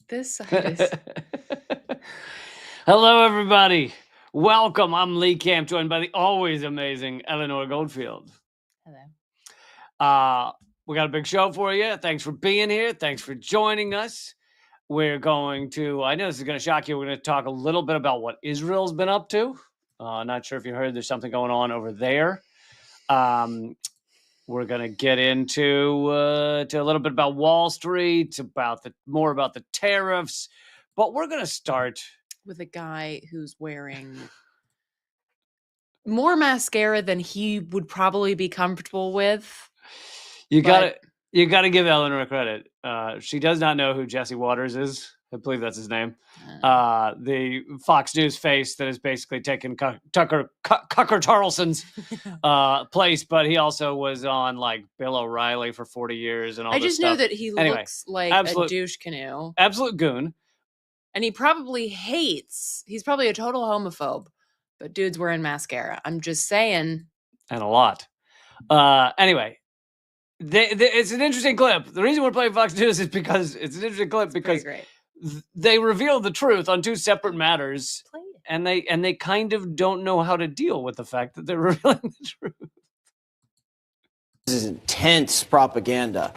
This side is... Hello, everybody. Welcome. I'm Lee Camp, joined by the always amazing Eleanor Goldfield. Hello. We got a big show for you. Thanks for being here. Thanks for joining us. We're going to, I know this is going to shock you, we're going to talk a little bit about what Israel's been up to. Not sure if you heard there's something going on over there. We're going to get into to a little bit about Wall Street, more about the tariffs. But we're going to start with a guy who's wearing more mascara than he would probably be comfortable with. You got to give Eleanor credit. She does not know who Jesse Waters is. I believe that's his name. The Fox News face that has basically taken Tucker Carlson's place, but he also was on like Bill O'Reilly for 40 years and all. I just know that he looks like a douche canoe, absolute goon, and he probably he's probably a total homophobe. But dude's wearing mascara. I'm just saying, and a lot. Anyway. It's an interesting clip. The reason we're playing Fox News is because it's an interesting clip because they reveal the truth on two separate matters, and they kind of don't know how to deal with the fact that they're revealing the truth. This is intense propaganda.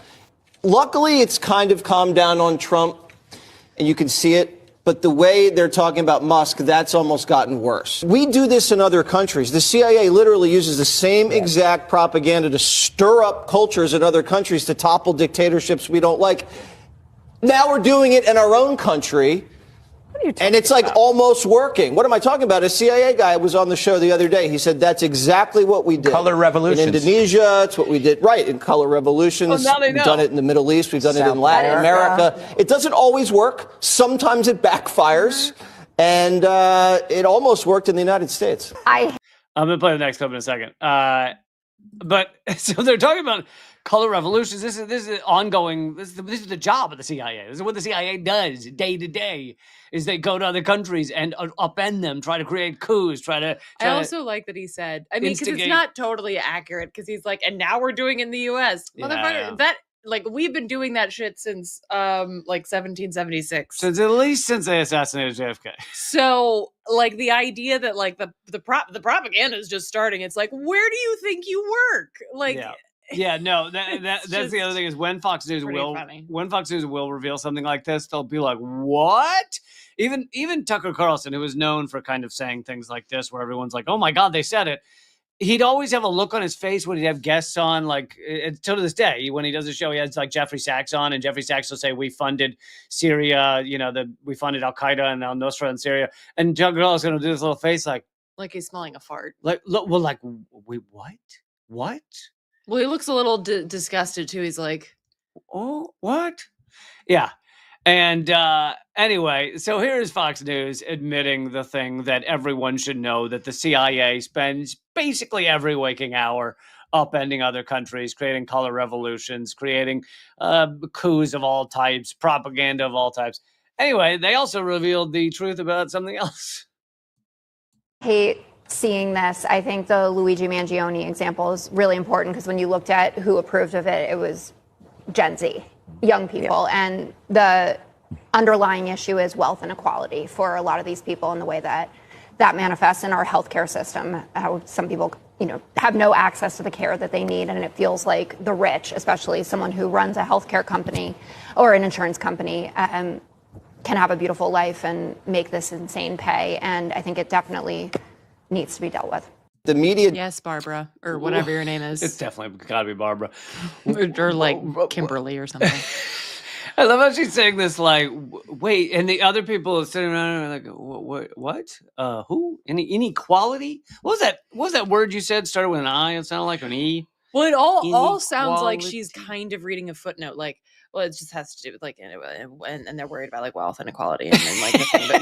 Luckily, it's kind of calmed down on Trump, and you can see it. But the way they're talking about Musk, that's almost gotten worse. We do this in other countries. The CIA literally uses the same exact propaganda to stir up cultures in other countries to topple dictatorships we don't like. Now we're doing it in our own country. And it's like almost working. What am I talking about? A CIA guy was on the show the other day. He said that's exactly what we did. Color revolutions. In Indonesia, it's what we did. Right, in color revolutions. Well, now they know. We've done it in the Middle East. We've done it in Latin America. It doesn't always work. Sometimes it backfires. And it almost worked in the United States. I'm going to play the next clip in a second. But so they're talking about color revolutions. This is ongoing. This is the job of the CIA. This is what the CIA does day to day. Is they go to other countries and upend them, try to create coups, I also like that he said. I mean, because it's not totally accurate. Because he's like, and now we're doing it in the U.S. Motherfucker, that we've been doing that shit since 1776. At least since they assassinated JFK. So the idea that the propaganda is just starting. It's like, where do you think you work? Yeah, no, that's the other thing is when Fox News will reveal something like this, they'll be like, what? Even Tucker Carlson, who was known for kind of saying things like this, where everyone's like, oh my God, they said it. He'd always have a look on his face when he'd have guests on, until to this day, when he does a show, he has Jeffrey Sachs on, and Jeffrey Sachs will say, we funded Syria, we funded Al-Qaeda and Al-Nusra in Syria. And Tucker Carlson's going to do this little face like he's smelling a fart. Wait, what? What? Well, he looks a little disgusted too. He's like, oh, what? Yeah. And anyway, so here's Fox News admitting the thing that everyone should know, that the CIA spends basically every waking hour upending other countries, creating color revolutions, creating coups of all types, propaganda of all types. Anyway, they also revealed the truth about something else. Hate seeing this. I think the Luigi Mangione example is really important because when you looked at who approved of it, it was Gen Z, young people. Yeah. And the underlying issue is wealth inequality for a lot of these people, and the way that manifests in our healthcare system. How some people, have no access to the care that they need, and it feels like the rich, especially someone who runs a healthcare company or an insurance company, can have a beautiful life and make this insane pay. And I think it definitely needs to be dealt with. The media. Yes, Barbara, or whatever your name is. It's definitely got to be Barbara. or Kimberly or something. I love how she's saying this wait, and the other people are sitting around and like, what? Who? Inequality? What was that word you said? Started with an I, it sounded like an E. Well, it all sounds like she's kind of reading a footnote, well, it just has to do with and they're worried about wealth inequality, and then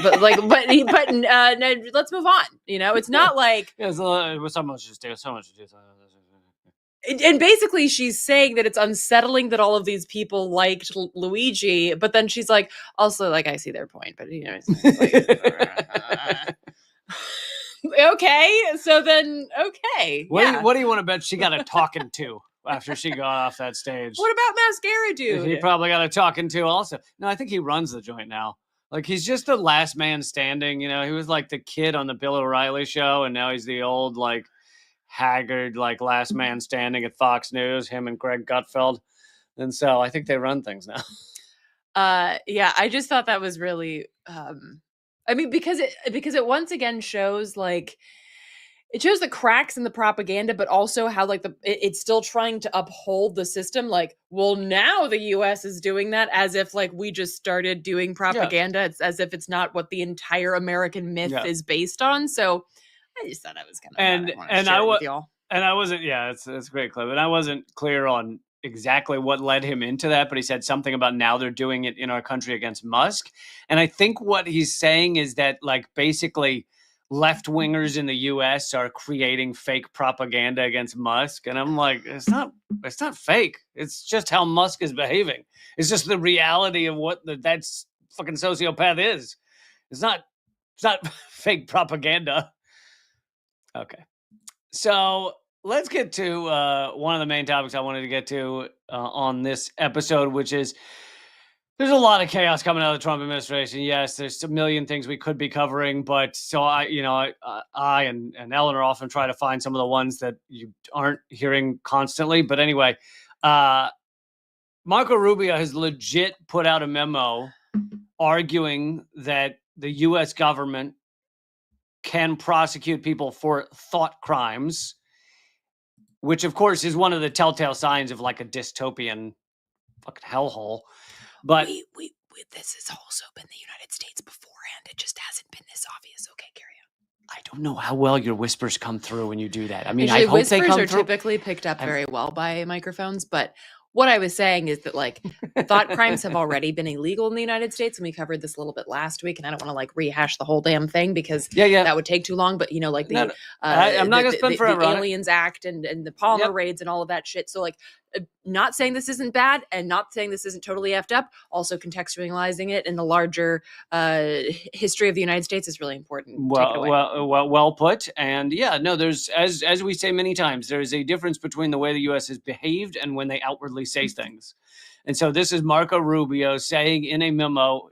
but let's move on. It's not like so much to do. And basically, she's saying that it's unsettling that all of these people liked Luigi, but then she's like, also I see their point, but okay, so then okay. What do you want to bet she got a talking to? after she got off that stage. What about Mascara Dude? He probably got a talking to also. No, I think he runs the joint now. Like, he's just the last man standing. You know, he was like the kid on the Bill O'Reilly show, and now he's the old, like, haggard, like, last man standing at Fox News, him and Greg Gutfeld. And so I think they run things now. Yeah, I just thought that was really, I mean, because it once again shows, like, it shows the cracks in the propaganda, but also how, like, it's still trying to uphold the system. Like, well, now the U.S. is doing that as if, like, we just started doing propaganda. Yeah. It's as if it's not what the entire American myth is based on. So I just thought that was kind of and I wasn't. Yeah, it's a great clip, and I wasn't clear on exactly what led him into that, but he said something about now they're doing it in our country against Musk, and I think what he's saying is that, like, basically, left-wingers in the U.S. are creating fake propaganda against Musk. And I'm like, it's not fake. It's just how Musk is behaving. It's just the reality of what that fucking sociopath is. It's not fake propaganda. Okay. So let's get to one of the main topics I wanted to get to on this episode, which is there's a lot of chaos coming out of the Trump administration. Yes, there's a million things we could be covering, but so I and Eleanor often try to find some of the ones that you aren't hearing constantly. But anyway, Marco Rubio has legit put out a memo arguing that the U.S. government can prosecute people for thought crimes, which of course is one of the telltale signs of, like, a dystopian fucking hellhole. But this has also been the United States beforehand. It just hasn't been this obvious. Okay, carry on. I don't know how well your whispers come through when you do that. I mean, usually, I hope they come through. Whispers are typically picked up very well by microphones, but what I was saying is that, like, thought crimes have already been illegal in the United States, and we covered this a little bit last week, and I don't want to, like, rehash the whole damn thing because that would take too long, but, you know, like, I'm not going to spend forever the Aliens Act and the Palmer raids and all of that shit. So, like, not saying this isn't bad and not saying this isn't totally effed up, also contextualizing it in the larger history of the United States is really important. Well put. And there's, as we say many times, there is a difference between the way the U.S. has behaved and when they outwardly say things. And so this is Marco Rubio saying in a memo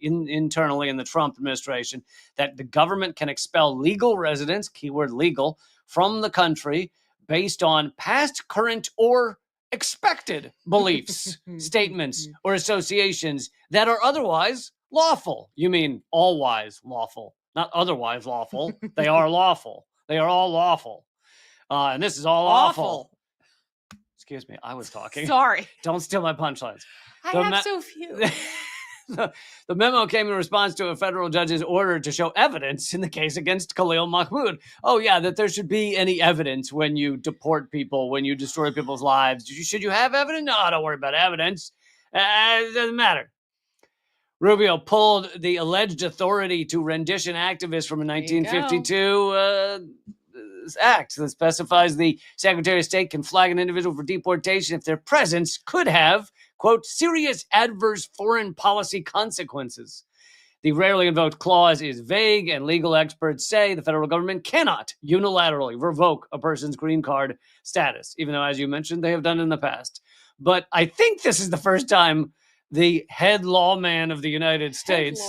internally in the Trump administration that the government can expel legal residents, keyword legal, from the country based on past, current, or expected beliefs, statements, or associations that are otherwise lawful. You mean all-wise lawful, not otherwise lawful. They are lawful. They are all lawful. And this is all awful. Excuse me, I was talking. Sorry. Don't steal my punchlines. I have so few. The memo came in response to a federal judge's order to show evidence in the case against Khalil Mahmoud. Oh, yeah, that there should be any evidence when you deport people, when you destroy people's lives. Should you have evidence? No, don't worry about evidence. It doesn't matter. Rubio pulled the alleged authority to rendition activists from a 1952 act that specifies the Secretary of State can flag an individual for deportation if their presence could have, quote, serious adverse foreign policy consequences. The rarely invoked clause is vague, and legal experts say the federal government cannot unilaterally revoke a person's green card status, even though, as you mentioned, they have done in the past. But I think this is the first time the head lawman of the United States,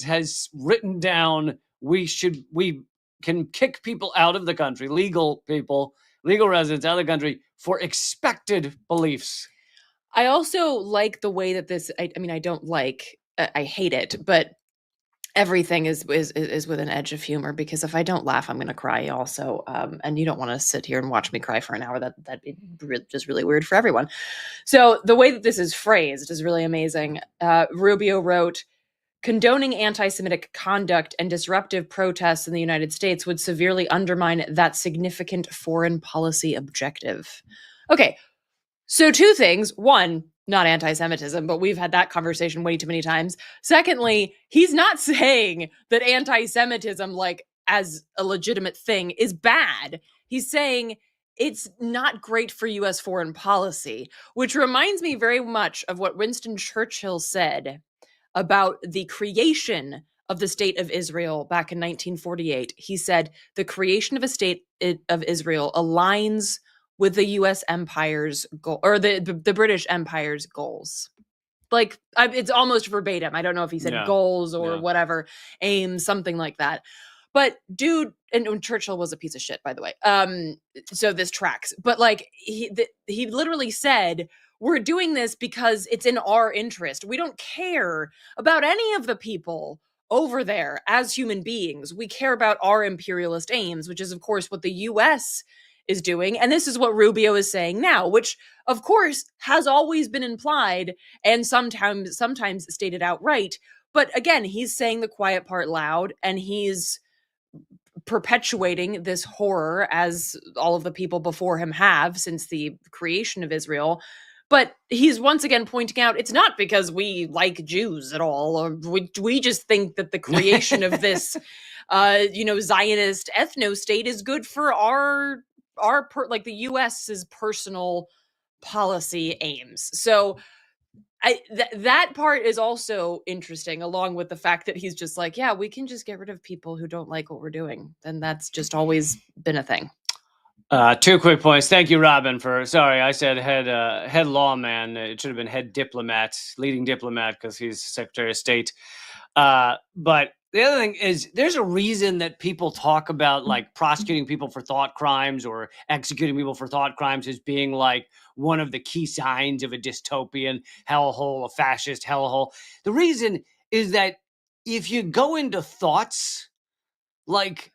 has written down we can kick people out of the country, legal residents out of the country for expected beliefs. I also like the way that this, I mean, I don't like, I hate it, but everything is with an edge of humor, because if I don't laugh, I'm going to cry also. And you don't want to sit here and watch me cry for an hour. That'd be just really weird for everyone. So the way that this is phrased is really amazing. Rubio wrote, condoning anti-Semitic conduct and disruptive protests in the United States would severely undermine that significant foreign policy objective. Okay, so two things. One, not anti-Semitism, but we've had that conversation way too many times. Secondly, he's not saying that anti-Semitism, like, as a legitimate thing, is bad. He's saying it's not great for U.S. foreign policy, which reminds me very much of what Winston Churchill said about the creation of the state of Israel back in 1948, he said, the creation of a state of Israel aligns with the U.S. Empire's goal, or the British Empire's goals. Like, it's almost verbatim. I don't know if he said goals or whatever, aims, something like that. But dude, and Churchill was a piece of shit, by the way. So this tracks. But like, he literally said, we're doing this because it's in our interest. We don't care about any of the people over there as human beings. We care about our imperialist aims, which is, of course, what the U.S. is doing. And this is what Rubio is saying now, which, of course, has always been implied and sometimes stated outright. But again, he's saying the quiet part loud, and he's perpetuating this horror, as all of the people before him have since the creation of Israel. But he's once again pointing out it's not because we like Jews at all, or we just think that the creation of this, Zionist ethno-state is good for like the U.S.'s personal policy aims. So that part is also interesting, along with the fact that he's just like, yeah, we can just get rid of people who don't like what we're doing. And that's just always been a thing. 2 quick points. Thank you, Robin, sorry, I said head lawman. It should have been head diplomat, leading diplomat, because he's Secretary of State. But the other thing is, there's a reason that people talk about like prosecuting people for thought crimes or executing people for thought crimes as being like one of the key signs of a dystopian hellhole, a fascist hellhole. The reason is that if you go into thoughts, like,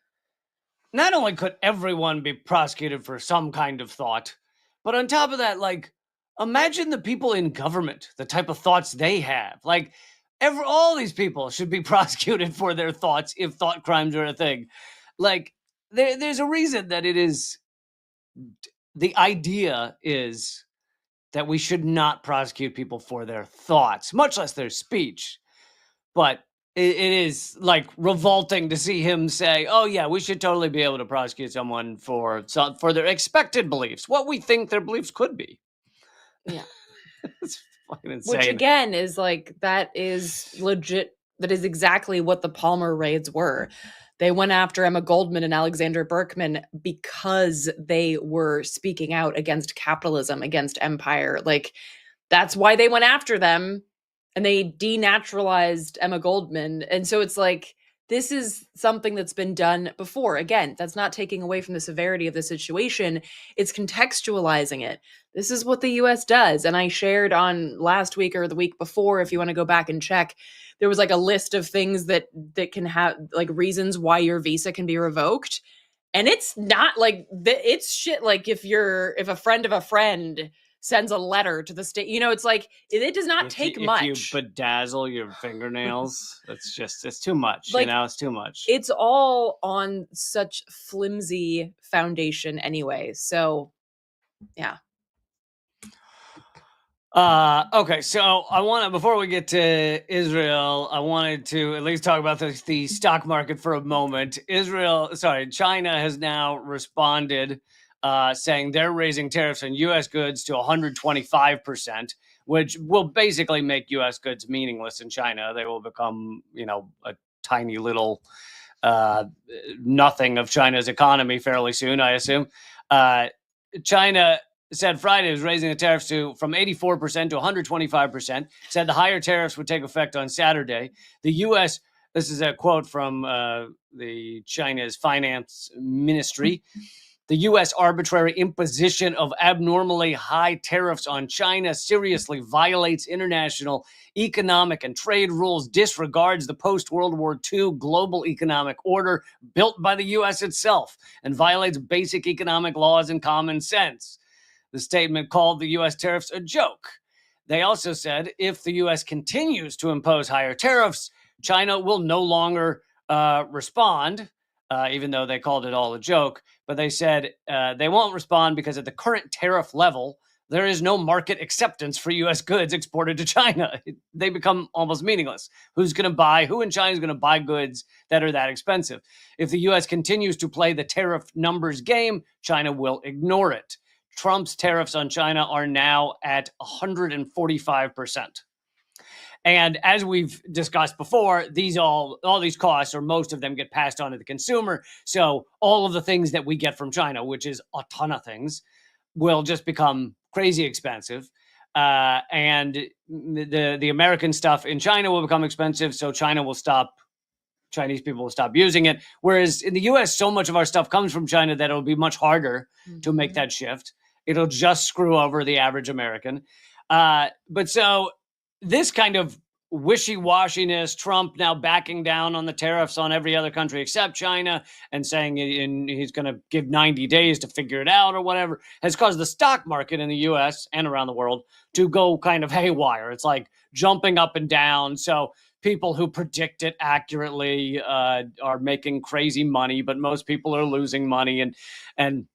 not only could everyone be prosecuted for some kind of thought, but on top of that, like, imagine the people in government, the type of thoughts they have. Like, all these people should be prosecuted for their thoughts if thought crimes are a thing. Like, there's a reason that it is. The idea is that we should not prosecute people for their thoughts, much less their speech. But it is like revolting to see him say, "Oh yeah, we should totally be able to prosecute someone for their expected beliefs, what we think their beliefs could be." Yeah. It's fucking insane. Which again is like, that is legit. That is exactly what the Palmer raids were. They went after Emma Goldman and Alexander Berkman because they were speaking out against capitalism, against empire. Like, that's why they went after them, and they denaturalized Emma Goldman. And so it's like, this is something that's been done before. Again, that's not taking away from the severity of the situation. It's contextualizing it. This is what the U.S. does. And I shared on last week or the week before, if you want to go back and check, there was like a list of things that can have like reasons why your visa can be revoked. And it's not like, it's shit like if a friend of a friend sends a letter to the state, it's like, it does not take much. If you bedazzle your fingernails, it's too much. Like, it's too much. It's all on such flimsy foundation anyway. So, yeah. Okay, so before we get to Israel, I wanted to at least talk about the stock market for a moment. China has now responded, saying they're raising tariffs on U.S. goods to 125%, which will basically make U.S. goods meaningless in China. They will become, a tiny little nothing of China's economy fairly soon, I assume. China said Friday was raising the tariffs from 84% to 125%, said the higher tariffs would take effect on Saturday. The U.S., this is a quote from the China's finance ministry, the U.S. arbitrary imposition of abnormally high tariffs on China seriously violates international economic and trade rules, disregards the post-World War II global economic order built by the U.S. itself, and violates basic economic laws and common sense. The statement called the U.S. tariffs a joke. They also said if the U.S. continues to impose higher tariffs, China will no longer respond, even though they called it all a joke. But they said they won't respond because at the current tariff level, there is no market acceptance for U.S. goods exported to China. They become almost meaningless. Who in China is going to buy goods that are that expensive? If the U.S. continues to play the tariff numbers game, China will ignore it. Trump's tariffs on China are now at 145%. And as we've discussed before, all these costs, or most of them, get passed on to the consumer. So all of the things that we get from China, which is a ton of things, will just become crazy expensive. And the American stuff in China will become expensive. So Chinese people will stop using it. Whereas in the US, so much of our stuff comes from China that it'll be much harder to make that shift. It'll just screw over the average American. But so this kind of wishy-washiness, Trump now backing down on the tariffs on every other country except China and saying he's going to give 90 days to figure it out or whatever, has caused the stock market in the US and around the world to go kind of haywire. It's like jumping up and down. So people who predict it accurately are making crazy money, but most people are losing money, and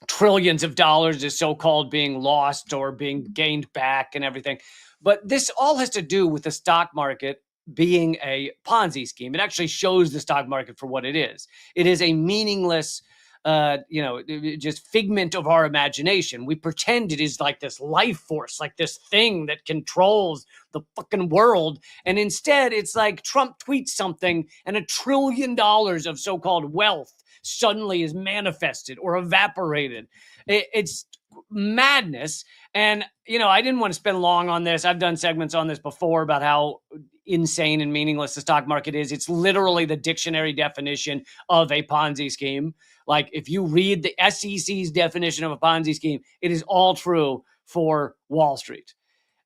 trillions of dollars is so-called being lost or being gained back and everything. But this all has to do with the stock market being a Ponzi scheme. It actually shows the stock market for what it is. It is a meaningless, just figment of our imagination. We pretend it is like this life force, like this thing that controls the fucking world. And instead, it's like Trump tweets something and $1 trillion of so-called wealth suddenly is manifested or evaporated. It's madness. And, I didn't want to spend long on this. I've done segments on this before about how insane and meaningless the stock market is. It's literally the dictionary definition of a Ponzi scheme. Like, if you read the SEC's definition of a Ponzi scheme, it is all true for Wall Street.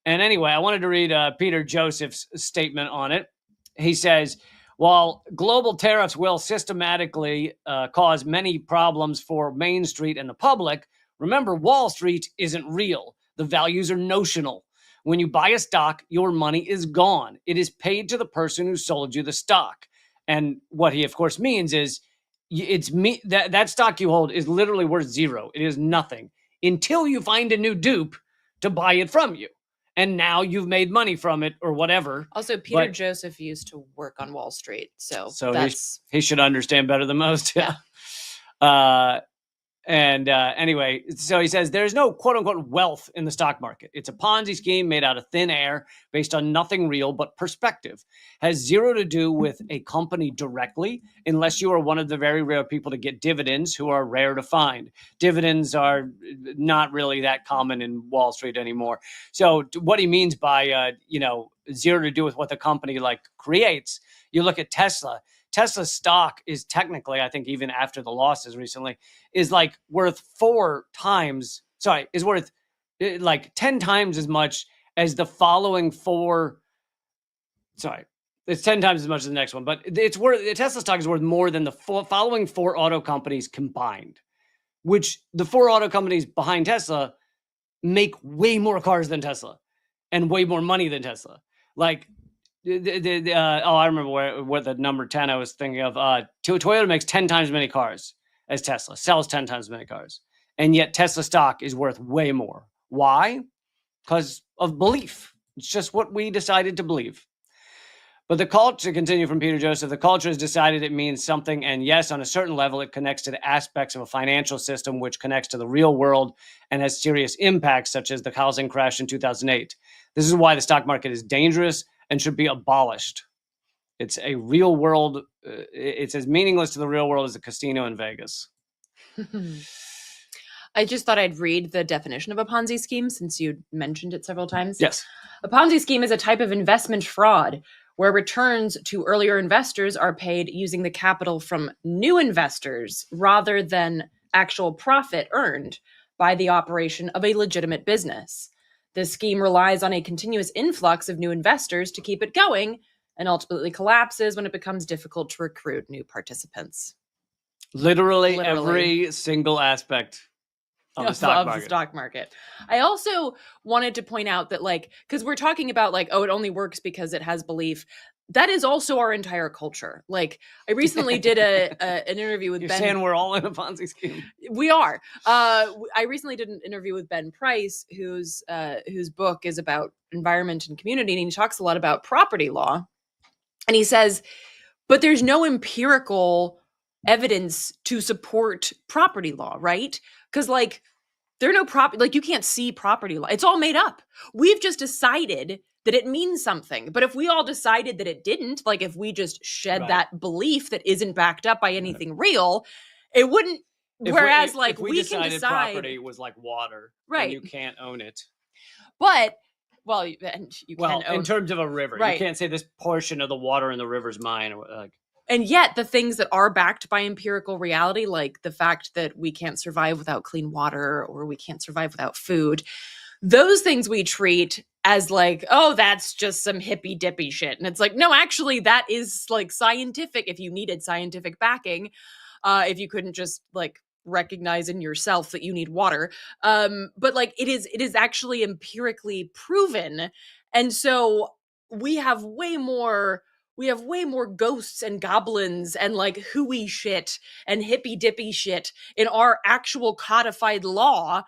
And anyway, I wanted to read Peter Joseph's statement on it. He says, while global tariffs will systematically cause many problems for Main Street and the public, remember, Wall Street isn't real. The values are notional. When you buy a stock, your money is gone. It is paid to the person who sold you the stock. And what he, of course, means is that stock you hold is literally worth zero. It is nothing until you find a new dupe to buy it from you. And now you've made money from it or whatever. Also, Peter Joseph used to work on Wall Street. So he should understand better than most. Yeah. Anyway, so he says there's no quote unquote wealth in the stock market. It's a Ponzi scheme made out of thin air based on nothing real but perspective. Has zero to do with a company directly, unless you are one of the very rare people to get dividends who are rare to find. Dividends are not really that common in Wall Street anymore. So what he means by, zero to do with what the company creates, you look at Tesla. Tesla's stock is technically, I think even after the losses recently, is worth 10 times as much as the following four. It's 10 times as much as the next one, but Tesla stock is worth more than the following four auto companies combined, which the four auto companies behind Tesla make way more cars than Tesla and way more money than Tesla. I remember what the number 10 I was thinking of. Toyota makes 10 times as many cars as Tesla, sells 10 times as many cars. And yet Tesla stock is worth way more. Why? Because of belief. It's just what we decided to believe. But the culture, to continue from Peter Joseph, the culture has decided it means something. And yes, on a certain level, it connects to the aspects of a financial system, which connects to the real world and has serious impacts, such as the housing crash in 2008. This is why the stock market is dangerous and should be abolished. It's a real world. It's as meaningless to the real world as a casino in Vegas. I just thought I'd read the definition of a Ponzi scheme since you mentioned it several times. Yes. A Ponzi scheme is a type of investment fraud where returns to earlier investors are paid using the capital from new investors rather than actual profit earned by the operation of a legitimate business. This scheme relies on a continuous influx of new investors to keep it going and ultimately collapses when it becomes difficult to recruit new participants. Literally. Every single aspect of the stock market. I also wanted to point out that, because we're talking about it only works because it has belief. That is also our entire culture. I recently did an interview with Ben. You're saying we're all in a Ponzi scheme. We are. I recently did an interview with Ben Price, whose book is about environment and community, and he talks a lot about property law. And he says, but there's no empirical evidence to support property law, right? Because There are no property, like you can't see property law. It's all made up. We've just decided that it means something. But if we all decided that it didn't, like if we just shed that belief that isn't backed up by anything real, it wouldn't. Whereas like we can decide property was like water, right? And you can't own it. But well, and you can own, in terms of a river, right? You can't say this portion of the water in the river's mine, or like. And yet the things that are backed by empirical reality, like the fact that we can't survive without clean water or we can't survive without food, those things we treat as like, oh, that's just some hippy dippy shit. And it's like, no, actually that is like scientific if you needed scientific backing, if you couldn't just like recognize in yourself that you need water. But like it is actually empirically proven. And so we have way more ghosts and goblins and like hooey shit and hippy dippy shit in our actual codified law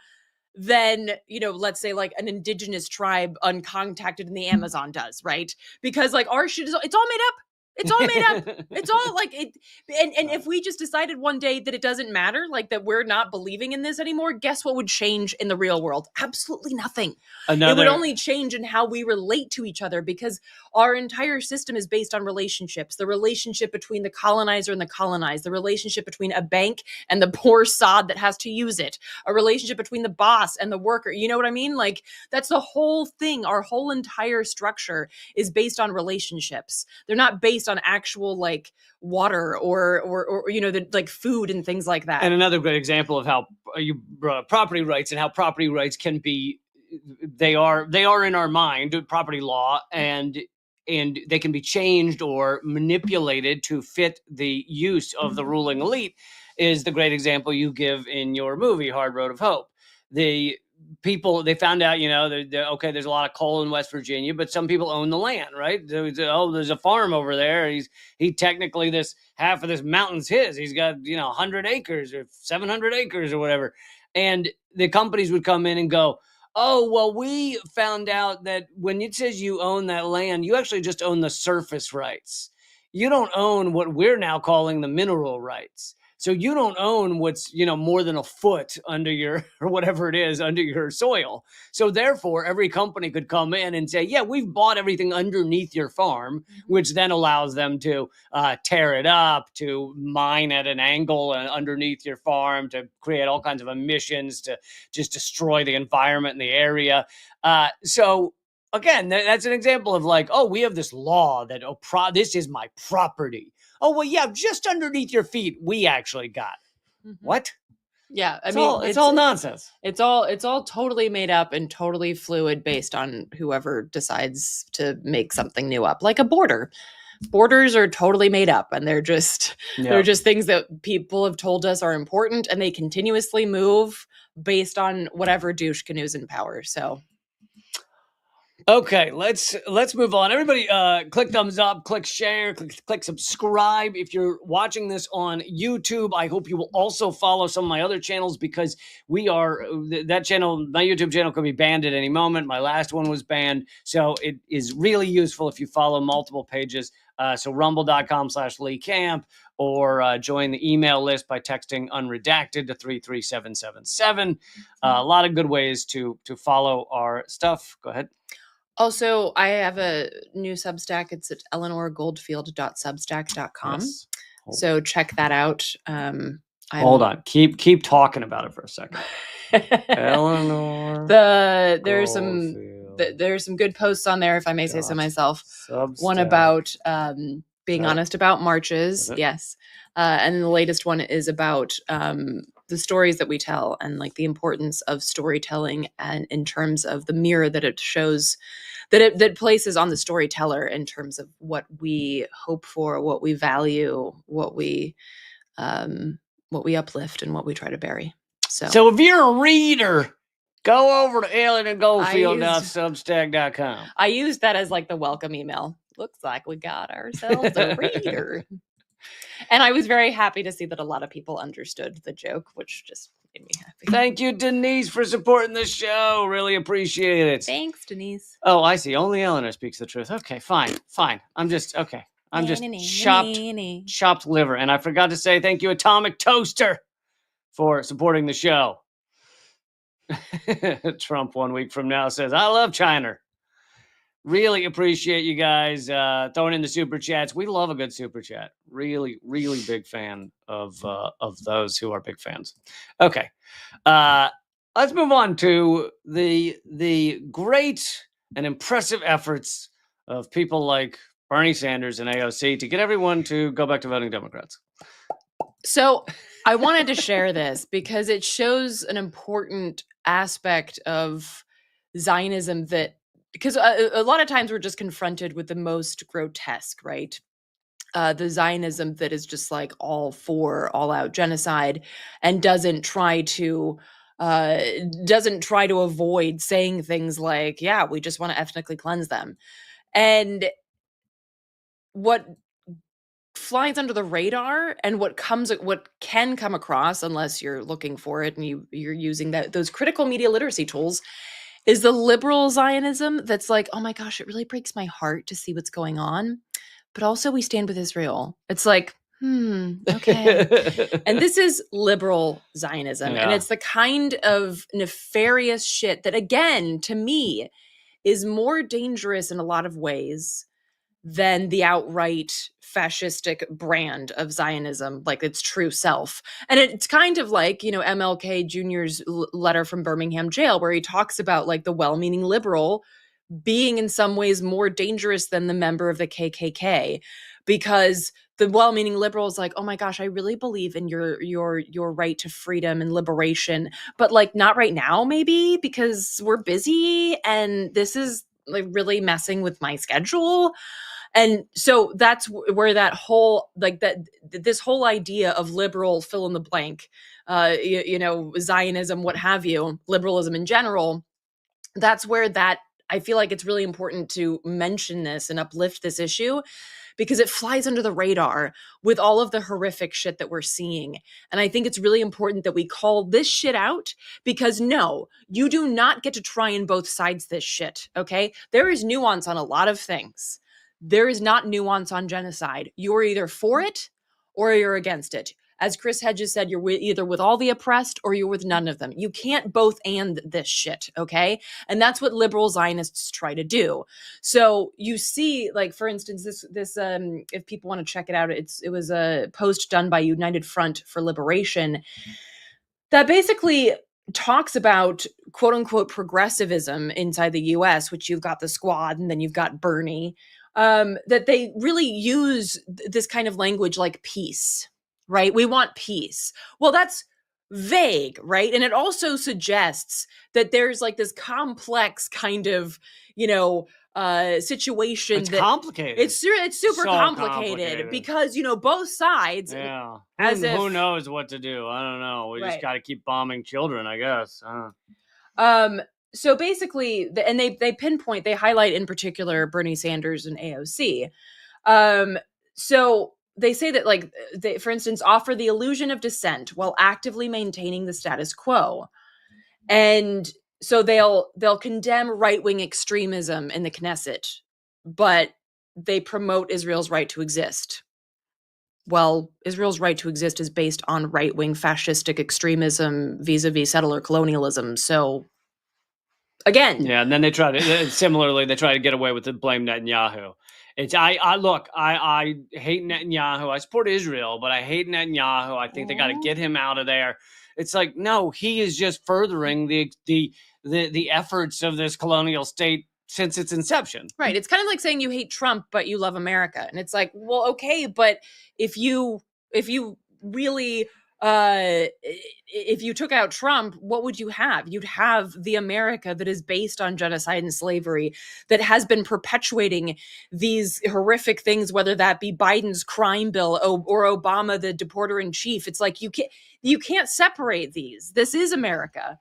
than, let's say like an indigenous tribe uncontacted in the Amazon does, right? Because like our shit it's all made up. It's all made up. It's all like it. And if we just decided one day that it doesn't matter, like that we're not believing in this anymore, guess what would change in the real world? Absolutely nothing. It would only change in how we relate to each other, because our entire system is based on relationships. The relationship between the colonizer and the colonized, the relationship between a bank and the poor sod that has to use it, a relationship between the boss and the worker. You know what I mean? Like that's the whole thing. Our whole entire structure is based on relationships. They're not based on actual like water or the like food and things like that. And another great example of how you brought up property rights and how property rights can be, they are in our mind, property law, and they can be changed or manipulated to fit the use of the ruling elite, is the great example you give in your movie Hard Road of Hope. The people, they found out, okay, there's a lot of coal in West Virginia, but some people own the land, right? There's a farm over there. He technically, this half of this mountain's his. He's got 100 acres or 700 acres or whatever. And the companies would come in and go, oh, well, we found out that when it says you own that land, you actually just own the surface rights. You don't own what we're now calling the mineral rights. So you don't own what's, more than a foot under your, or whatever it is, under your soil. So therefore, every company could come in and say, yeah, we've bought everything underneath your farm, which then allows them to tear it up, to mine at an angle underneath your farm, to create all kinds of emissions, to just destroy the environment in the area. So again, that's an example of like, oh, we have this law that, this is my property. Oh, well, yeah, just underneath your feet, we actually got. What? Yeah, it's all nonsense. It's all totally made up and totally fluid based on whoever decides to make something new up, like a border. Borders are totally made up, and they're just things that people have told us are important, and they continuously move based on whatever douche canoes in power. So. Okay, let's move on. Everybody, click thumbs up, click share, click subscribe. If you're watching this on YouTube, I hope you will also follow some of my other channels, because that channel, my YouTube channel, could be banned at any moment. My last one was banned, so it is really useful if you follow multiple pages. So rumble.com/Lee Camp, or join the email list by texting unredacted to 33777. A lot of good ways to follow our stuff. Go ahead. Also, I have a new Substack. It's at eleanorgoldfield.substack.com. Yes. So check that out. Hold on. Keep talking about it for a second. Eleanor. There's some good posts on there, if I may say so myself. Substack. One about being honest about marches. Yes. And the latest one is about the stories that we tell, and like the importance of storytelling, and in terms of the mirror that it shows, that places on the storyteller in terms of what we hope for, what we value, what we uplift, and what we try to bury. So if you're a reader, go over to eleanorgoldfield.substack.com. I used that as like the welcome email. Looks like we got ourselves a reader. And I was very happy to see that a lot of people understood the joke, which just made me happy. Thank you, Denise, for supporting the show. Really appreciate it. Thanks, Denise. Oh, I see. Only Eleanor speaks the truth. Okay, fine. I'm just chopped liver. And I forgot to say thank you, Atomic Toaster, for supporting the show. Trump 1 week from now says, I love China. Really appreciate you guys throwing in the super chats. We love a good super chat. Really, really big fan of those who are big fans. Okay. Let's move on to the great and impressive efforts of people like Bernie Sanders and AOC to get everyone to go back to voting Democrats. So I wanted to share this because it shows an important aspect of Zionism because a lot of times we're just confronted with the most grotesque, right? The Zionism that is just like all out genocide and doesn't try to avoid saying things like, yeah, we just want to ethnically cleanse them. And what flies under the radar and what can come across, unless you're looking for it and you're using those critical media literacy tools, is the liberal Zionism that's like, oh my gosh, it really breaks my heart to see what's going on, but also we stand with Israel. It's like, okay. And this is liberal Zionism. Yeah. And it's the kind of nefarious shit that, again, to me, is more dangerous in a lot of ways than the outright fascistic brand of Zionism, like its true self. And it's kind of like, MLK Jr.'s letter from Birmingham jail, where he talks about like the well-meaning liberal being in some ways more dangerous than the member of the KKK, because the well-meaning liberal is like, oh my gosh, I really believe in your right to freedom and liberation, but like not right now, maybe because we're busy and this is like really messing with my schedule. And so that's where that whole, like this whole idea of liberal fill in the blank, Zionism, what have you, liberalism in general, that's where I feel like it's really important to mention this and uplift this issue, because it flies under the radar with all of the horrific shit that we're seeing. And I think it's really important that we call this shit out, because no, you do not get to try in both sides this shit, okay? There is nuance on a lot of things. There is not nuance on genocide. You're either for it or you're against it. As Chris Hedges said, you're either with all the oppressed or you're with none of them. You can't both and this shit, okay? And that's what liberal Zionists try to do. So you see, like, for instance, this if people want to check it out, it was a post done by United Front for Liberation that basically talks about quote unquote progressivism inside the US, which you've got the Squad and then you've got Bernie, that they really use this kind of language like peace, right? We want peace. Well, that's vague, right? And it also suggests that there's like this complex kind of, situation. It's complicated. It's super complicated because, both sides. Yeah. Who knows what to do? I don't know. We just got to keep bombing children, I guess. So basically, and they pinpoint, they highlight in particular Bernie Sanders and AOC. So they say that, like, they, for instance, offer the illusion of dissent while actively maintaining the status quo. And so they'll condemn right-wing extremism in the Knesset, but they promote Israel's right to exist. Well, Israel's right to exist is based on right-wing fascistic extremism vis-a-vis settler colonialism. So again. Yeah, and then they try to get away with it, blame Netanyahu. It's I hate Netanyahu. I support Israel, but I hate Netanyahu. I think they got to get him out of there. It's like, no, he is just furthering the efforts of this colonial state since its inception. Right. It's kind of like saying you hate Trump, but you love America. And it's like, well, okay, but if you really if you took out Trump, what would you have? You'd have the America that is based on genocide and slavery, that has been perpetuating these horrific things, whether that be Biden's crime bill or Obama, the deporter in chief. It's like, you can't separate these. This is America.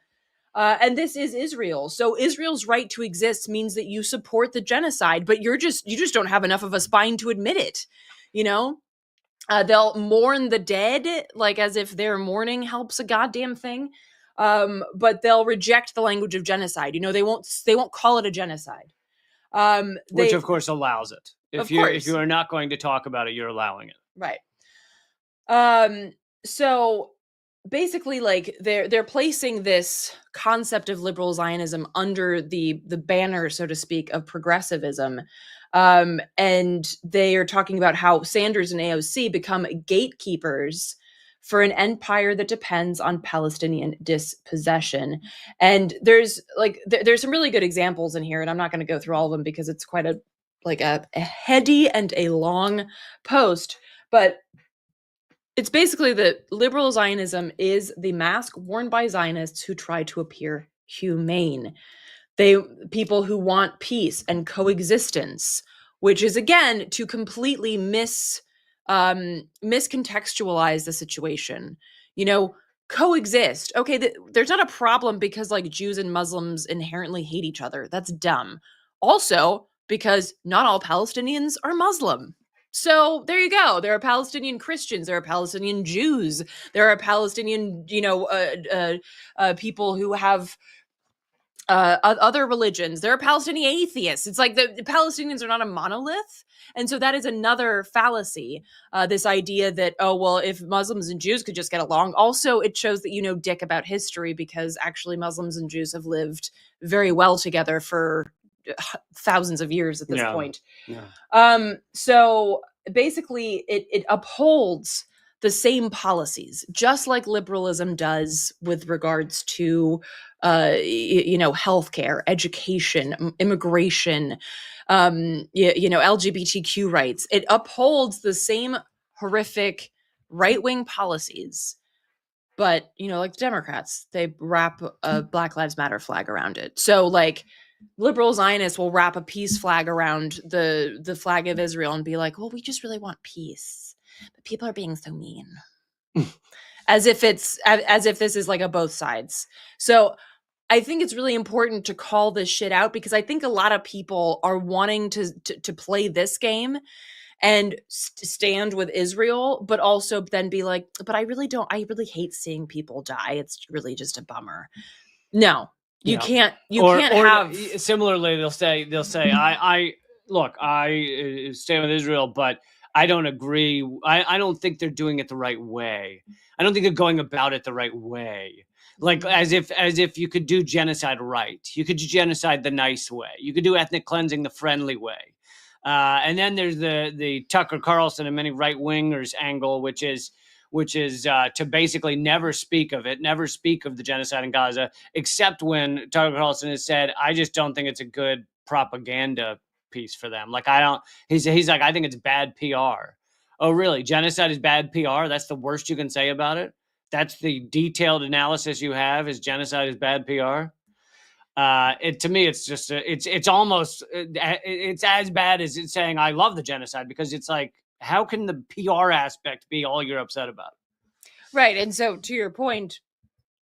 And this is Israel. So Israel's right to exist means that you support the genocide, but you just don't have enough of a spine to admit it, They'll mourn the dead, like as if their mourning helps a goddamn thing. But they'll reject the language of genocide. They won't call it a genocide. Which of course allows it. If you are not going to talk about it, you're allowing it. Right. So basically, like, they're placing this concept of liberal Zionism under the banner, so to speak, of progressivism. And they are talking about how Sanders and AOC become gatekeepers for an empire that depends on Palestinian dispossession. And there's some really good examples in here, and I'm not going to go through all of them because it's quite a heady and a long post. But it's basically that liberal Zionism is the mask worn by Zionists who try to appear humane. People who want peace and coexistence, which is, again, to completely miscontextualize the situation. Coexist. Okay, there's not a problem because like Jews and Muslims inherently hate each other. That's dumb. Also, because not all Palestinians are Muslim. So there you go. There are Palestinian Christians. There are Palestinian Jews. There are Palestinian, people who have other religions. There are Palestinian atheists. It's like the Palestinians are not a monolith. And so that is another fallacy. This idea that, oh, well, if Muslims and Jews could just get along. Also, it shows that you know dick about history, because actually Muslims and Jews have lived very well together for thousands of years at this point. Yeah. So basically it upholds the same policies, just like liberalism does with regards to healthcare, education, immigration, LGBTQ rights. It upholds the same horrific right-wing policies. But, like the Democrats, they wrap a Black Lives Matter flag around it. So, like, liberal Zionists will wrap a peace flag around the flag of Israel and be like, well, we just really want peace. But people are being so mean. as if this is like a both sides. So I think it's really important to call this shit out, because I think a lot of people are wanting to play this game and stand with Israel, but also then be like, but I really hate seeing people die. It's really just a bummer. No, you can't have. Similarly, they'll say, I stand with Israel, but I don't agree. I don't think they're doing it the right way. I don't think they're going about it the right way. Like as if you could do genocide right. You could do genocide the nice way. You could do ethnic cleansing the friendly way. And then there's the Tucker Carlson and many right wingers angle, which is to basically never speak of it, never speak of the genocide in Gaza, except when Tucker Carlson has said, I just don't think it's a good propaganda piece for them. Like he's like, I think it's bad PR. Oh, really? Genocide is bad PR? That's the worst you can say about it? That's the detailed analysis you have, is genocide is bad PR? To me, it's just it's almost it's as bad as it's saying I love the genocide, because it's like, how can the PR aspect be all you're upset about? Right. And so to your point,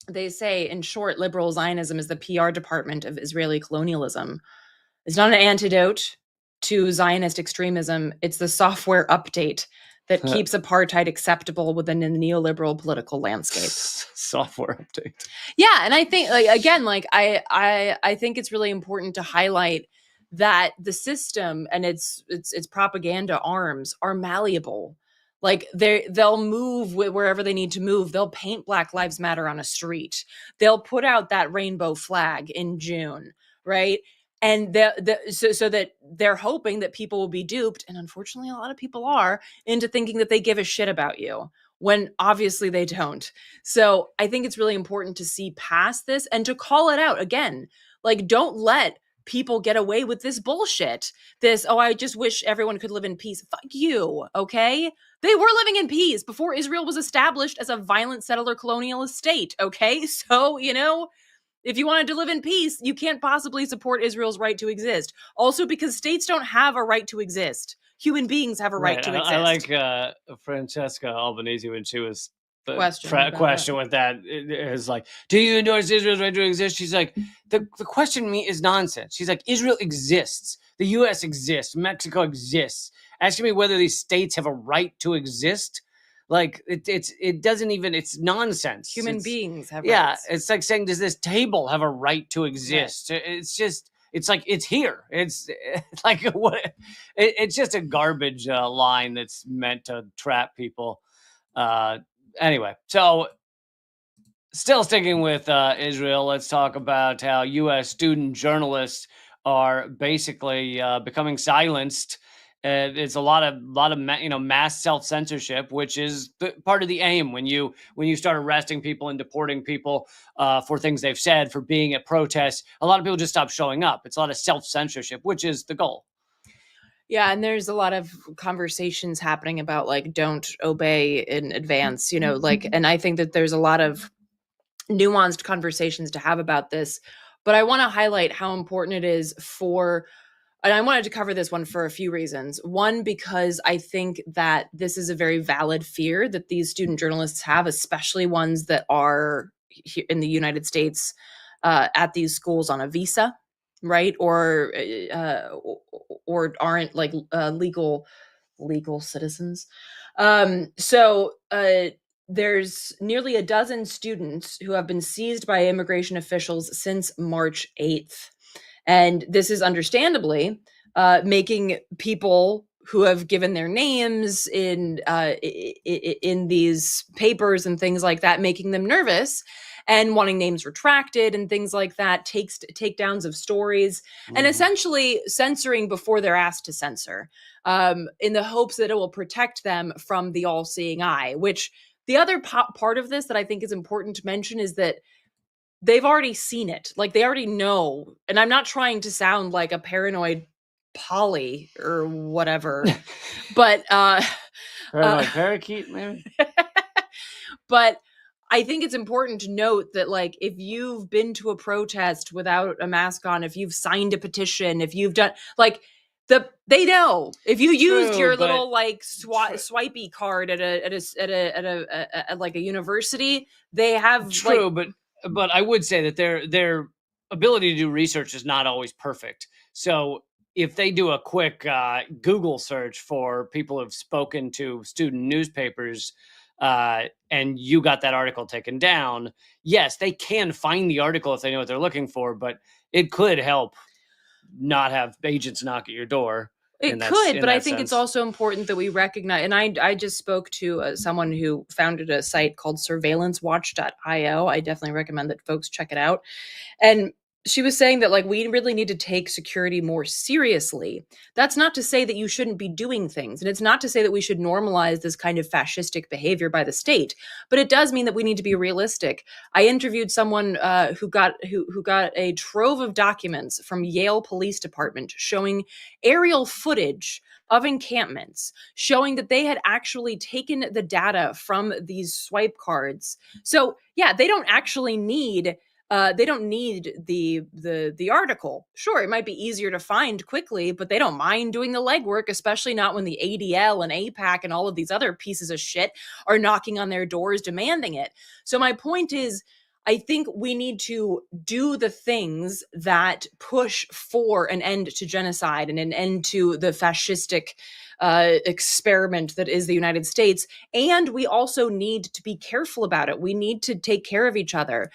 they say, in short, liberal Zionism is the PR department of Israeli colonialism. It's not an antidote to Zionist extremism. It's the software update that keeps apartheid acceptable within the neoliberal political landscape. Software update. Yeah, and I think, I think it's really important to highlight that the system and its propaganda arms are malleable. Like they'll move wherever they need to move. They'll paint Black Lives Matter on a street. They'll put out that rainbow flag in June, right? And so that they're hoping that people will be duped, and unfortunately a lot of people are, into thinking that they give a shit about you, when obviously they don't. So I think it's really important to see past this and to call it out again. Like, don't let people get away with this bullshit. I just wish everyone could live in peace. Fuck you, okay? They were living in peace before Israel was established as a violent settler colonialist state, okay? So, if you wanted to live in peace, you can't possibly support Israel's right to exist. Also, because states don't have a right to exist. Human beings have a right to exist. I like Francesca Albanese when she was question with that. Is like, do you endorse Israel's right to exist? She's like, the question to me is nonsense. She's like, Israel exists. The U.S. exists. Mexico exists. Asking me whether these states have a right to exist, like it doesn't even, it's nonsense. Human beings have rights. Yeah, it's like saying, does this table have a right to exist? Right. It's just, it's like, it's here. It's like, what? It's just a garbage line that's meant to trap people. Anyway, so Still sticking with Israel, let's talk about how U.S. student journalists are basically becoming silenced. It's a lot of mass self-censorship, which is part of the aim when you start arresting people and deporting people for things they've said, for being at protests. A lot of people just stop showing up. It's a lot of self-censorship, which is the goal. Yeah, and there's a lot of conversations happening about like don't obey in advance, like, and I think that there's a lot of nuanced conversations to have about this, but I want to highlight how important it is and I wanted to cover this one for a few reasons. One, because I think that this is a very valid fear that these student journalists have, especially ones that are in the United States at these schools on a visa, right? Or aren't like legal citizens. There's nearly a dozen students who have been seized by immigration officials since March 8th. And this is understandably making people who have given their names in these papers and things like that, making them nervous and wanting names retracted and things like that, takedowns of stories, and essentially censoring before they're asked to censor, in the hopes that it will protect them from the all-seeing eye. Which the other part of this that I think is important to mention is that they've already seen it. Like, they already know. And I'm not trying to sound like a paranoid Polly or whatever, but paranoid parakeet, maybe. But I think it's important to note that, like, if you've been to a protest without a mask on, if you've signed a petition, if you've done like they know. If you used your little like swipey card at a like a university, they have true, but I would say that their ability to do research is not always perfect. So if they do a quick Google search for people who've spoken to student newspapers, and you got that article taken down, yes, they can find the article if they know what they're looking for, but it could help not have agents knock at your door. It could, but I think it's also important that we recognize, and I just spoke to someone who founded a site called surveillancewatch.io. I definitely recommend that folks check it out. And she was saying that, like, we really need to take security more seriously. That's not to say that you shouldn't be doing things, and it's not to say that we should normalize this kind of fascistic behavior by the state, but it does mean that we need to be realistic. I interviewed someone who got a trove of documents from Yale Police Department showing aerial footage of encampments, showing that they had actually taken the data from these swipe cards. So yeah, they don't actually need the article. Sure, it might be easier to find quickly, but they don't mind doing the legwork, especially not when the ADL and APAC and all of these other pieces of shit are knocking on their doors demanding it. So my point is, I think we need to do the things that push for an end to genocide and an end to the fascistic experiment that is the United States. And we also need to be careful about it. We need to take care of each other.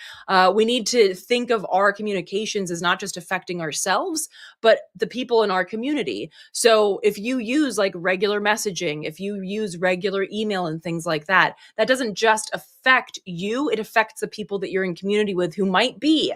We need to think of our communications as not just affecting ourselves, but the people in our community. So if you use like regular messaging, if you use regular email and things like that, that doesn't just affect you, it affects the people that you're in community with who might be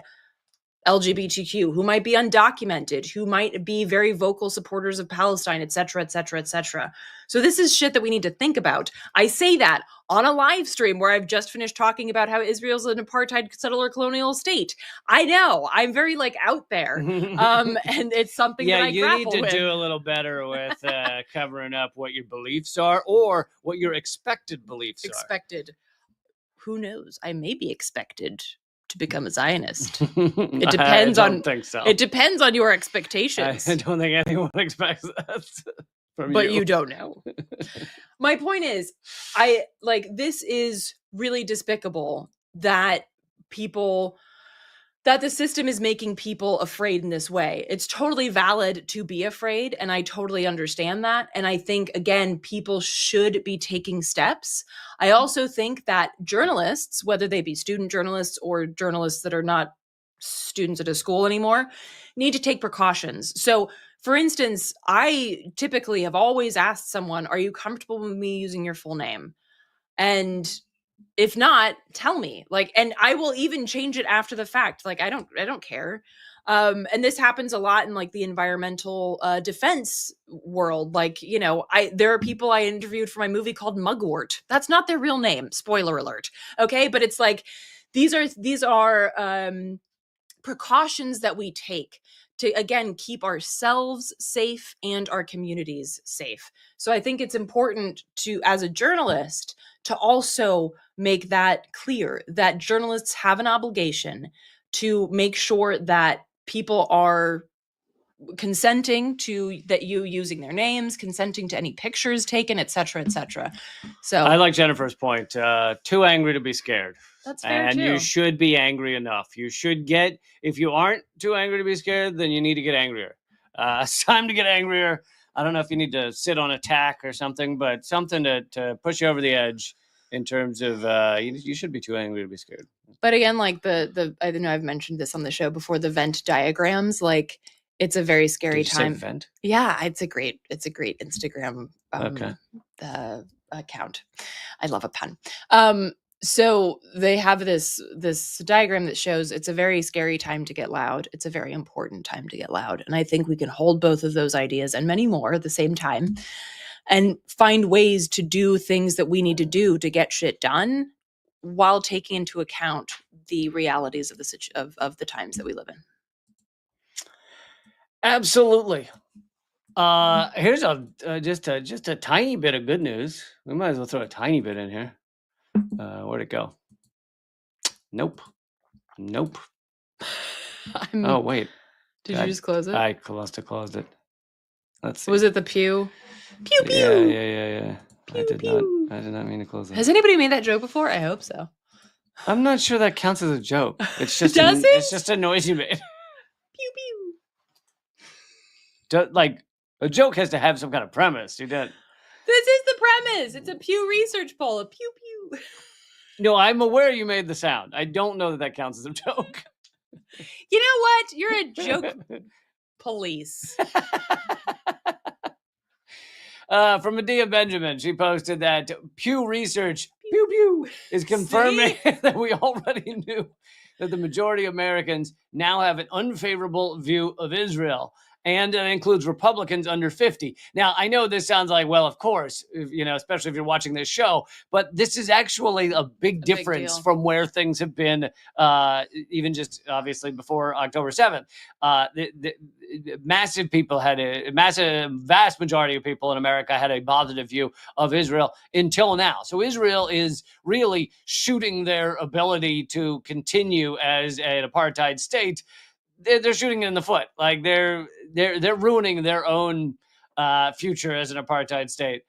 LGBTQ, who might be undocumented, who might be very vocal supporters of Palestine, et cetera, et cetera, et cetera. So this is shit that we need to think about. I say that on a live stream where I've just finished talking about how Israel's an apartheid settler colonial state. I know, I'm very like out there. And it's something that I grapple with. You need to do a little better with covering up what your beliefs are or what your expected beliefs are. Expected. Who knows? I may be expected to become a Zionist. It depends I don't think so. It depends on your expectations. I don't think anyone expects that from you. But you don't know. My point is, this is really despicable that the system is making people afraid in this way. It's totally valid to be afraid, and I totally understand that. And I think, again, people should be taking steps. I also think that journalists, whether they be student journalists or journalists that are not students at a school anymore, need to take precautions. So, for instance, I typically have always asked someone, are you comfortable with me using your full name? And If not, tell me. Like, and I will even change it after the fact. Like, I don't care. And this happens a lot in like the environmental defense world. Like, you know, there are people I interviewed for my movie called Mugwort. That's not their real name. Spoiler alert. Okay, but it's like these are precautions that we take to, again, keep ourselves safe and our communities safe. So I think it's important to, as a journalist, to also make that clear that journalists have an obligation to make sure that people are consenting to that you using their names, consenting to any pictures taken, etc., etc. So I like Jennifer's point. Too angry to be scared. That's fair and too. You should be angry enough. You should get, if you aren't too angry to be scared, then you need to get angrier. It's time to get angrier. I don't know if you need to sit on attack or something, but something to push you over the edge in terms of you should be too angry to be scared. But again, like the I don't know, I've mentioned this on the show before, the Venn diagrams, like it's a very scary time. Say Venn? Yeah, it's a great Instagram account. I love a pun. So they have this diagram that shows it's a very scary time to get loud. It's a very important time to get loud. And I think we can hold both of those ideas and many more at the same time and find ways to do things that we need to do to get shit done while taking into account the realities of the times that we live in. Absolutely. Here's just a tiny bit of good news. We might as well throw a tiny bit in here. Where'd it go? Nope. Oh, wait. Did you just close it? I must have closed it. Let's see. Was it the pew? Pew pew. Yeah. Pew, I did not mean to close it. Has anybody made that joke before? I hope so. I'm not sure that counts as a joke. It's just it's just a noise you made. Pew pew. Like a joke has to have some kind of premise. You did. This is the premise. It's a Pew Research poll. A pew pew. No, I'm aware you made the sound. I don't know that counts as a joke. You know what? You're a joke police. From Medea Benjamin, she posted that Pew Research is confirming that we already knew that the majority of Americans now have an unfavorable view of Israel. And it includes Republicans under 50. Now, I know this sounds like, well, of course, especially if you're watching this show, but this is actually a big difference from where things have been, even just obviously before October 7th. The vast majority of people in America had a positive view of Israel until now. So Israel is really shooting their ability to continue as an apartheid state. They're shooting it in the foot. Like they're ruining their own future as an apartheid state.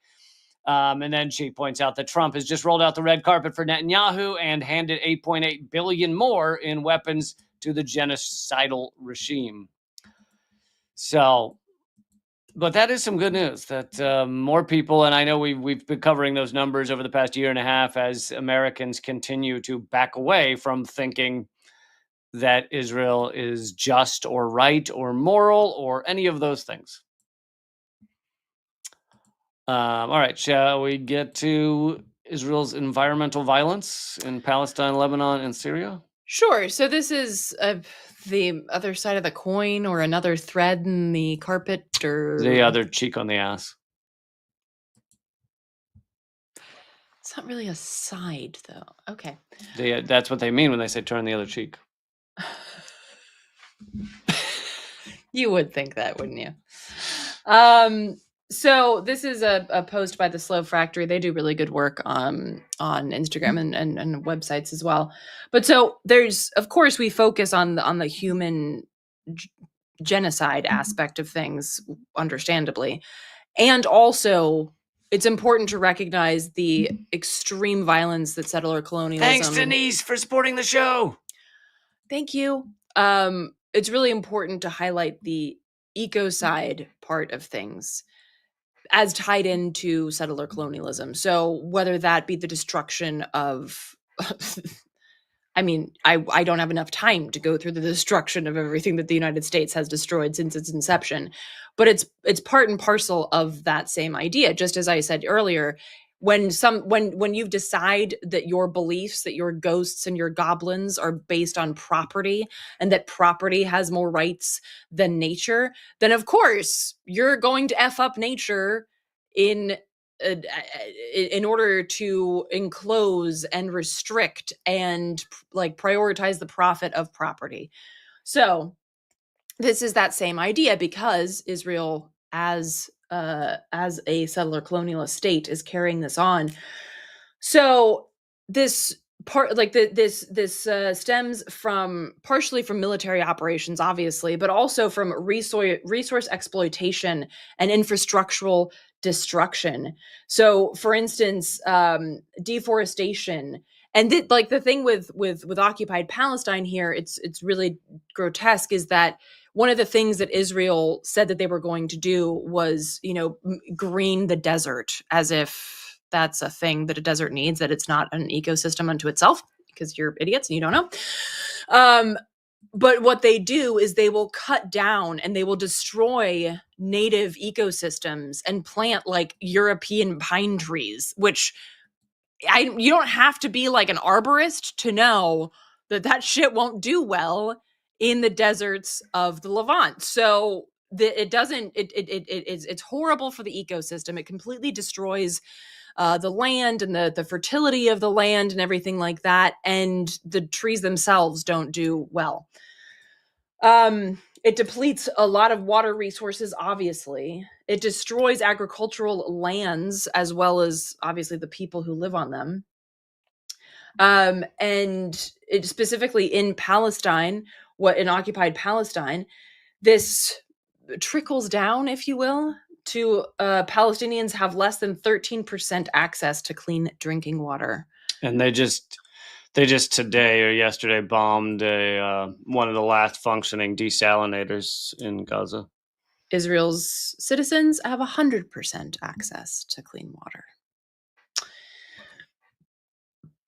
And then she points out that Trump has just rolled out the red carpet for Netanyahu and handed $8.8 billion more in weapons to the genocidal regime. So, but that is some good news that more people, and I know we've been covering those numbers over the past year and a half as Americans continue to back away from thinking that Israel is just or right or moral or any of those things. All right, shall we get to Israel's environmental violence in Palestine, Lebanon, and Syria? Sure. So this is the other side of the coin, or another thread in the carpet, or the other cheek on the ass. It's not really a side, though. Okay. That's what they mean when they say turn the other cheek. You would think that, wouldn't you? So this is a post by the Slow Factory. They do really good work on Instagram and websites as well. But so there's, of course, we focus on the human genocide aspect of things, understandably. And also, it's important to recognize the extreme violence that settler colonialism... Thanks, Denise, for supporting the show. Thank you. It's really important to highlight the ecocide part of things as tied into settler colonialism. So whether that be the destruction of... I mean, I don't have enough time to go through the destruction of everything that the United States has destroyed since its inception. But it's part and parcel of that same idea. Just as I said earlier, when you decide that your beliefs, that your ghosts and your goblins are based on property, and that property has more rights than nature, then of course you're going to F up nature in order to enclose and restrict and like prioritize the profit of property. So this is that same idea, because Israel as a settler colonialist state is carrying this on. So this part, like this stems from partially from military operations, obviously, but also from resource exploitation and infrastructural destruction. So, for instance, deforestation. And the thing with occupied Palestine here, it's really grotesque, is that one of the things that Israel said that they were going to do was, green the desert, as if that's a thing that a desert needs, that it's not an ecosystem unto itself, because you're idiots and you don't know. But what they do is they will cut down and they will destroy native ecosystems and plant like European pine trees, which you don't have to be like an arborist to know that shit won't do well in the deserts of the Levant. So it's horrible for the ecosystem. It completely destroys the land and the fertility of the land and everything like that. And the trees themselves don't do well. It depletes a lot of water resources, obviously. It destroys agricultural lands, as well as obviously the people who live on them. And it specifically in Palestine, in occupied Palestine, this trickles down, if you will, to Palestinians have less than 13% access to clean drinking water. And they just today or yesterday bombed one of the last functioning desalinators in Gaza. Israel's citizens have 100% access to clean water.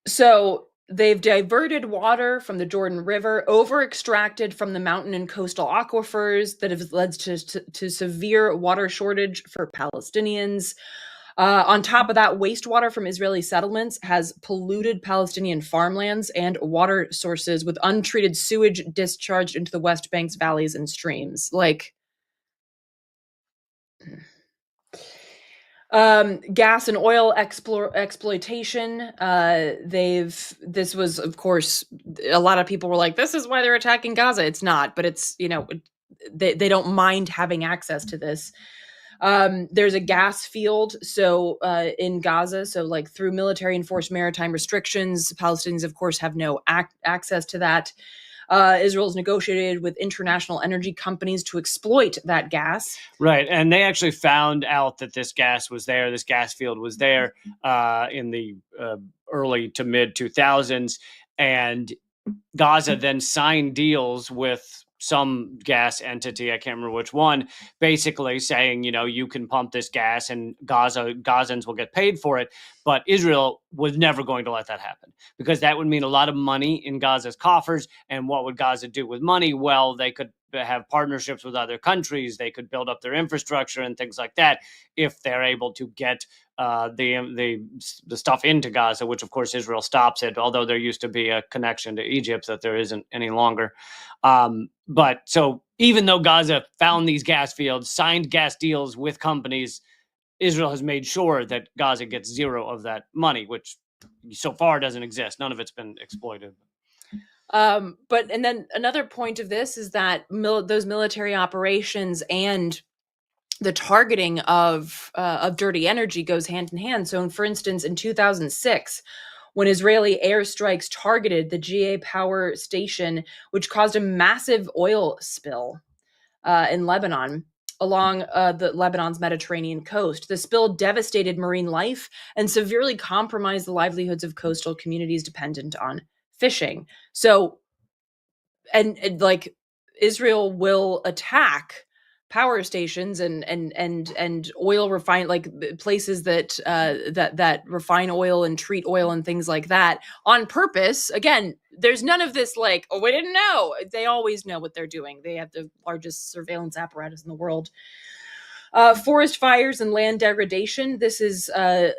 So they've diverted water from the Jordan River, over-extracted from the mountain and coastal aquifers that have led to severe water shortage for Palestinians. On top of that, wastewater from Israeli settlements has polluted Palestinian farmlands and water sources, with untreated sewage discharged into the West Bank's valleys and streams. Gas and oil exploitation. This was, of course, a lot of people were like, this is why they're attacking Gaza. It's not, but it's, they don't mind having access to this. There's a gas field. So in Gaza, so like through military enforced maritime restrictions, Palestinians, of course, have no access to that. Israel's negotiated with international energy companies to exploit that gas. Right. And they actually found out that this gas was there. This gas field was there in the early to mid 2000s. And Gaza then signed deals with some gas entity, I can't remember which one, basically saying, you can pump this gas and Gazans will get paid for it. But Israel was never going to let that happen, because that would mean a lot of money in Gaza's coffers. And what would Gaza do with money? Well, they could have partnerships with other countries. They could build up their infrastructure and things like that if they're able to get the stuff into Gaza, which of course Israel stops it, although there used to be a connection to Egypt that there isn't any longer. But so even though Gaza found these gas fields, signed gas deals with companies, Israel has made sure that Gaza gets zero of that money, which so far doesn't exist. None of it's been exploited. But then another point of this is that those military operations and the targeting of dirty energy goes hand in hand. So, for instance, in 2006, when Israeli airstrikes targeted the GA power station, which caused a massive oil spill in Lebanon, along Lebanon's Mediterranean coast. The spill devastated marine life and severely compromised the livelihoods of coastal communities dependent on fishing. So, and like Israel will attack power stations and oil refine, like places that that refine oil and treat oil and things like that on purpose. Again, there's none of this like, oh, we didn't know. They always know what they're doing. They have the largest surveillance apparatus in the world. Forest fires and land degradation. This is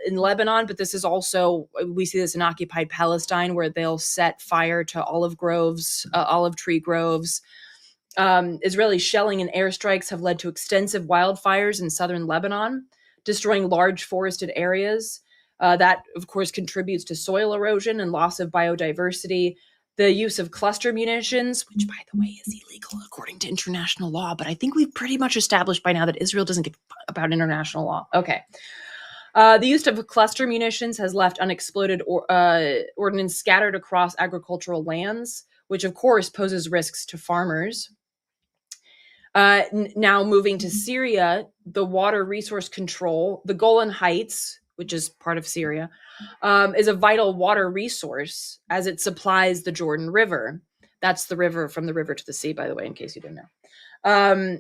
in Lebanon, but this is also, we see this in occupied Palestine, where they'll set fire to olive tree groves. Israeli shelling and airstrikes have led to extensive wildfires in southern Lebanon, destroying large forested areas. That, of course, contributes to soil erosion and loss of biodiversity. The use of cluster munitions, which, by the way, is illegal according to international law. But I think we've pretty much established by now that Israel doesn't give about international law. Okay. The use of cluster munitions has left unexploded ordnance scattered across agricultural lands, which, of course, poses risks to farmers. Now moving to Syria, the water resource control, the Golan Heights, which is part of Syria, is a vital water resource as it supplies the Jordan River. That's the river from the river to the sea, by the way, in case you didn't know.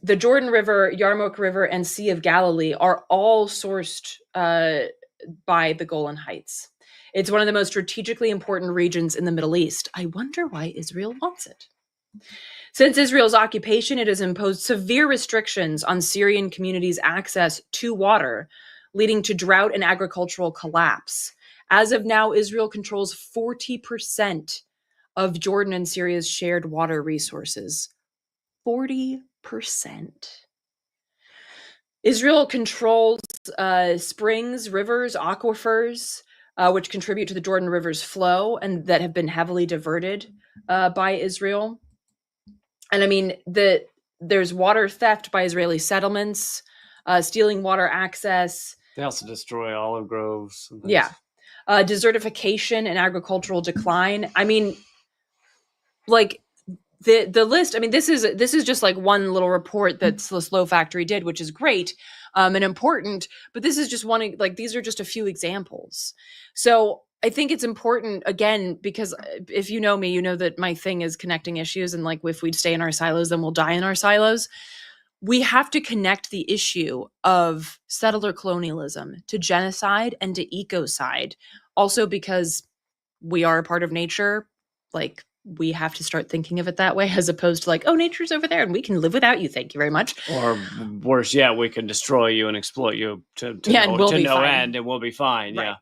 The Jordan River, Yarmouk River, and Sea of Galilee are all sourced by the Golan Heights. It's one of the most strategically important regions in the Middle East. I wonder why Israel wants it. Since Israel's occupation, it has imposed severe restrictions on Syrian communities' access to water, leading to drought and agricultural collapse. As of now, Israel controls 40% of Jordan and Syria's shared water resources. 40%. Israel controls springs, rivers, aquifers, which contribute to the Jordan River's flow and that have been heavily diverted by Israel. And I mean, there's water theft by Israeli settlements, stealing water access. They also destroy olive groves. Yeah. Desertification and agricultural decline. I mean, like the list, I mean, this is just like one little report that the Slow Factory did, which is great and important, but this is just one, like, these are just a few examples. So I think it's important, again, because if you know me, you know that my thing is connecting issues, and like, if we stay in our silos, then we'll die in our silos. We have to connect the issue of settler colonialism to genocide and to ecocide. Also, because we are a part of nature, like, we have to start thinking of it that way, as opposed to like, oh, nature's over there and we can live without you. Thank you very much. Or worse, yeah, we can destroy you and exploit you to no end, and we'll be fine. Right.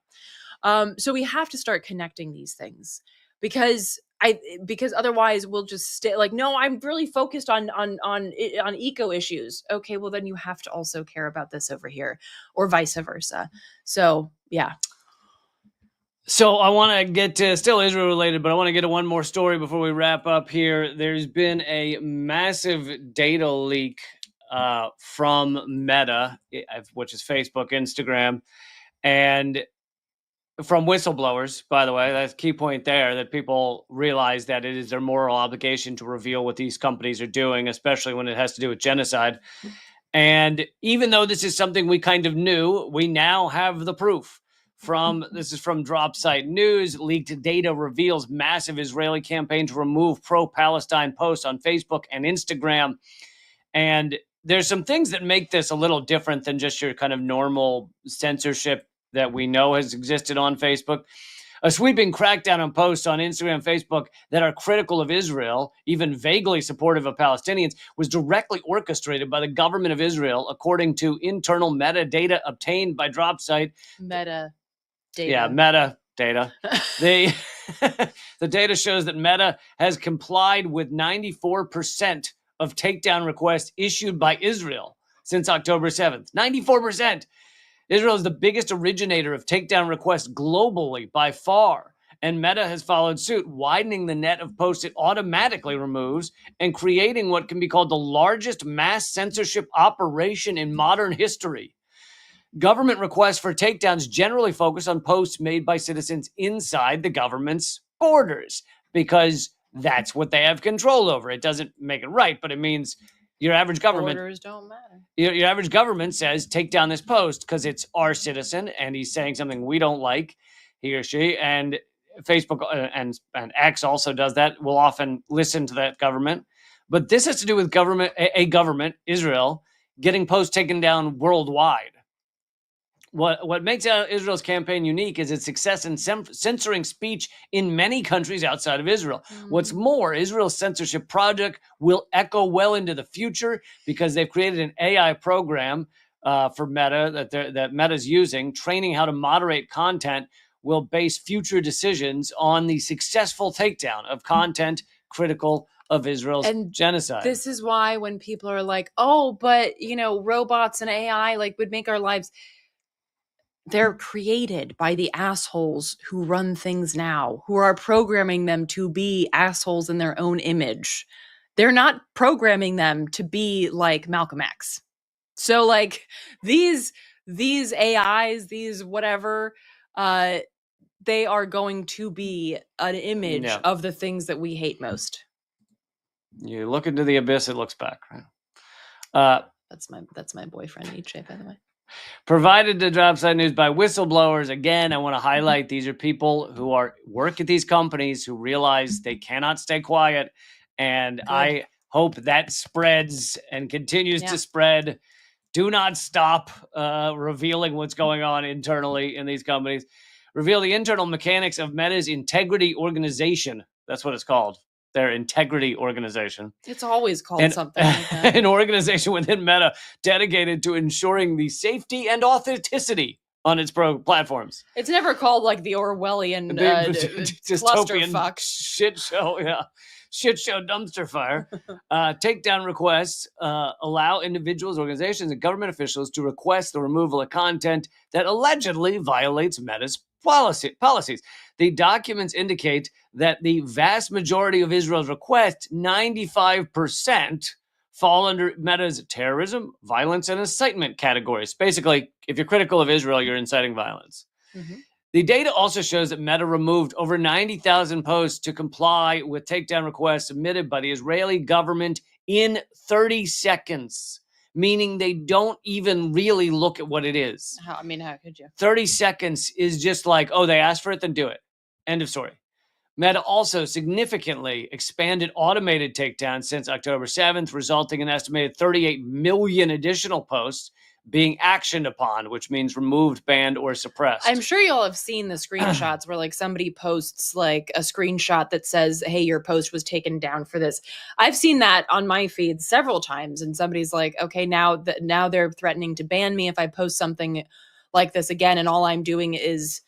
Yeah. So we have to start connecting these things, because otherwise we'll just stay like, no, I'm really focused on eco issues. Okay, well then you have to also care about this over here, or vice versa. So yeah. So I want to get to, still Israel related, but I want to get to one more story before we wrap up here. There's been a massive data leak from Meta, which is Facebook, Instagram, and from whistleblowers, by the way. That's a key point there, that people realize that it is their moral obligation to reveal what these companies are doing, especially when it has to do with genocide. And even though this is something we kind of knew, we now have the proof. This is from DropSite News. Leaked data reveals massive Israeli campaign to remove pro-Palestine posts on Facebook and Instagram. And there's some things that make this a little different than just your kind of normal censorship that we know has existed on Facebook. A sweeping crackdown on posts on Instagram and Facebook that are critical of Israel, even vaguely supportive of Palestinians, was directly orchestrated by the government of Israel, according to internal metadata obtained by DropSite. Metadata. Yeah, metadata. The data shows that Meta has complied with 94% of takedown requests issued by Israel since October 7th. 94%. Israel is the biggest originator of takedown requests globally by far, and Meta has followed suit, widening the net of posts it automatically removes and creating what can be called the largest mass censorship operation in modern history. Government requests for takedowns generally focus on posts made by citizens inside the government's borders, because that's what they have control over. It doesn't make it right, but it means your average government... Borders don't matter. Your average government says, take down this post because it's our citizen and he's saying something we don't like, he or she. And Facebook and X also does that. Will often listen to that government. But this has to do with a government, Israel, getting posts taken down worldwide. What makes Israel's campaign unique is its success in censoring speech in many countries outside of Israel. What's more, Israel's censorship project will echo well into the future because they've created an AI program for Meta that Meta's using, training how to moderate content will base future decisions on the successful takedown of content critical of Israel's genocide. This is why when people are like, oh, but, robots and AI would make our lives... They're created by the assholes who run things now, who are programming them to be assholes in their own image. They're not programming them to be like Malcolm X. So these AIs, these whatever, they are going to be an image of the things that we hate most. You look into the abyss, it looks back. Right? That's my boyfriend Nietzsche, by the way. Provided to Dropside News by whistleblowers. Again, I want to highlight these are people who work at these companies who realize they cannot stay quiet. And good. I hope that spreads and continues to spread. Do not stop revealing what's going on internally in these companies. Reveal the internal mechanics of Meta's integrity organization. That's what it's called. Their integrity organization. It's always called something like that. An organization within Meta dedicated to ensuring the safety and authenticity on its platforms. It's never called the Orwellian clusterfuck shit show. Yeah. Shit show dumpster fire. Takedown requests allow individuals, organizations, and government officials to request the removal of content that allegedly violates Meta's policies. The documents indicate that the vast majority of Israel's requests, 95%, fall under Meta's terrorism, violence, and incitement categories. Basically, if you're critical of Israel, you're inciting violence. Mm-hmm. The data also shows that Meta removed over 90,000 posts to comply with takedown requests submitted by the Israeli government in 30 seconds, meaning they don't even really look at what it is. How could you? 30 seconds is just they asked for it, then do it. End of story. Meta also significantly expanded automated takedowns since October 7th, resulting in an estimated 38 million additional posts being actioned upon, which means removed, banned, or suppressed. I'm sure y'all have seen the screenshots where somebody posts a screenshot that says, hey, your post was taken down for this. I've seen that on my feed several times, and somebody's like, okay, now they're threatening to ban me if I post something like this again, and all I'm doing is,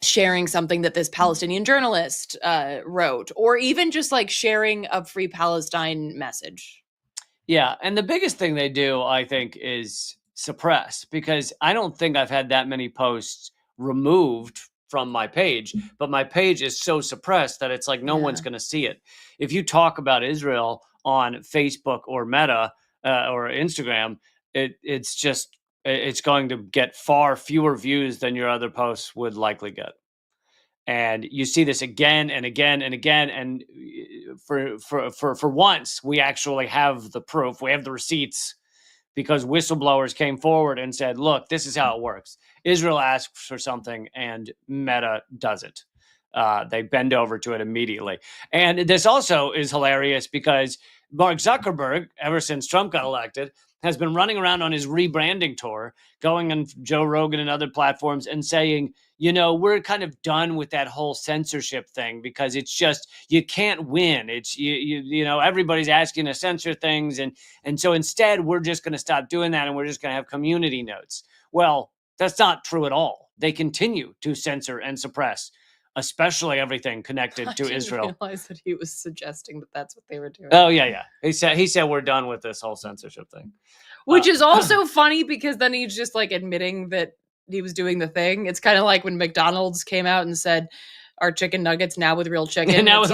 sharing something that this Palestinian journalist wrote, or even just sharing a Free Palestine message. Yeah, and the biggest thing they do, I think, is suppress, because I don't think I've had that many posts removed from my page, but my page is so suppressed that it's no one's going to see it. If you talk about Israel on Facebook or Meta or Instagram, it's going to get far fewer views than your other posts would likely get. And you see this again and again and again. And for once, we actually have the proof. We have the receipts, because whistleblowers came forward and said, look, this is how it works. Israel asks for something and Meta does it. They bend over to it immediately. And this also is hilarious because Mark Zuckerberg, ever since Trump got elected, has been running around on his rebranding tour, going on Joe Rogan and other platforms and saying, we're kind of done with that whole censorship thing, because it's just, you can't win. It's, everybody's asking to censor things. And so instead, we're just going to stop doing that, and we're just going to have community notes. Well, that's not true at all. They continue to censor and suppress, especially everything connected to Israel. I didn't realize that he was suggesting that that's what they were doing. Oh, yeah. He said we're done with this whole censorship thing. Which is also funny, because then he's just admitting that he was doing the thing. It's kind of like when McDonald's came out and said, our chicken nuggets now with real chicken. now with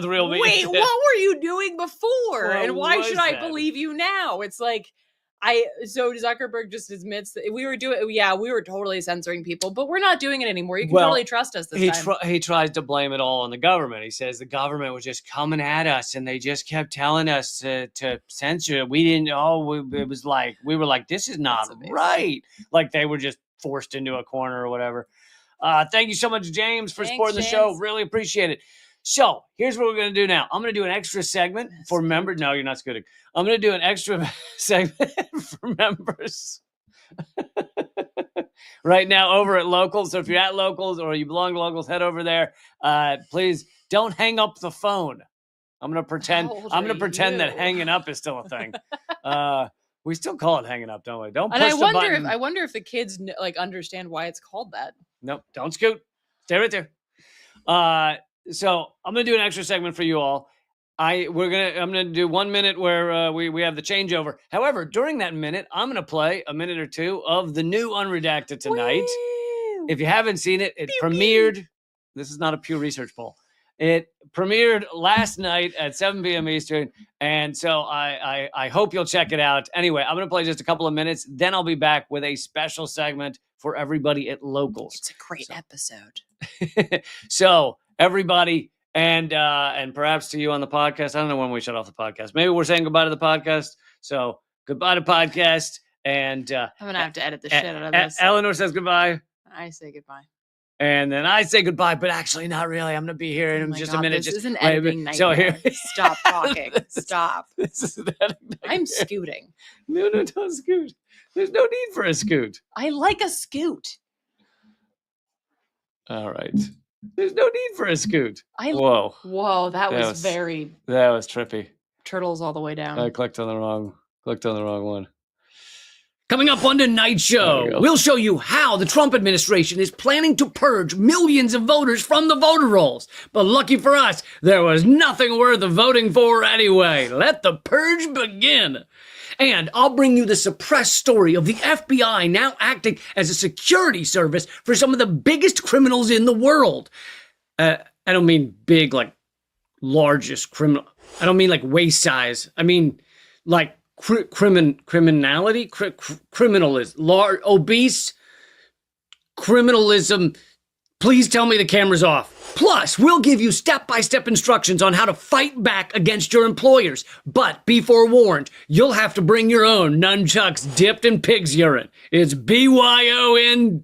real meat. Wait, what were you doing before? And why should I believe you now? It's so Zuckerberg just admits that we were totally censoring people, but we're not doing it anymore. You can totally trust us this time. He tries to blame it all on the government. He says the government was just coming at us, and they just kept telling us to censor it. We didn't know. It was we were like, this is not right. They were just forced into a corner or whatever. Thank you so much, James, for supporting the show. Really appreciate it. So here's what we're going to do now. I'm going to do an extra segment for members. No, you're not scooting. I'm going to do an extra segment for members. right now over at Locals. So if you're at Locals or you belong to Locals, head over there. Please don't hang up the phone. I'm gonna pretend that hanging up is still a thing. We still call it hanging up, don't we? Don't push the button. I wonder if the kids understand why it's called that. Nope, don't scoot. Stay right there. So I'm gonna do an extra segment for you all. I'm gonna do 1 minute where we have the changeover. However, during that minute, I'm gonna play a minute or two of the new Unredacted tonight. Woo! If you haven't seen it, it premiered. This is not a Pew Research poll. It premiered last night at 7 p.m. Eastern, and so I hope you'll check it out. Anyway, I'm going to play just a couple of minutes, then I'll be back with a special segment for everybody at Locals. It's a great episode. So, everybody, and perhaps to you on the podcast, I don't know when we shut off the podcast. Maybe we're saying goodbye to the podcast. So, goodbye to podcast, and I'm going to have to edit the shit out of this. Eleanor says goodbye. I say goodbye. And then I say goodbye, but actually not really. I'm going to be here in just a minute. This is an editing nightmare. So here, stop talking. Stop. This is an editing nightmare. I'm scooting. No, don't scoot. There's no need for a scoot. I like a scoot. All right. There's no need for a scoot. Whoa, that was very... That was trippy. Turtles all the way down. I clicked on the wrong one. Coming up on tonight's show, we'll show you how the Trump administration is planning to purge millions of voters from the voter rolls. But lucky for us, there was nothing worth voting for anyway. Let the purge begin. And I'll bring you the suppressed story of the FBI now acting as a security service for some of the biggest criminals in the world. I don't mean big, like largest criminal. I don't mean like waist size. I mean like criminality, criminalism, large, obese, criminalism. Please tell me the camera's off. Plus, we'll give you step-by-step instructions on how to fight back against your employers. But be forewarned, you'll have to bring your own nunchucks dipped in pig's urine. It's BYONCDB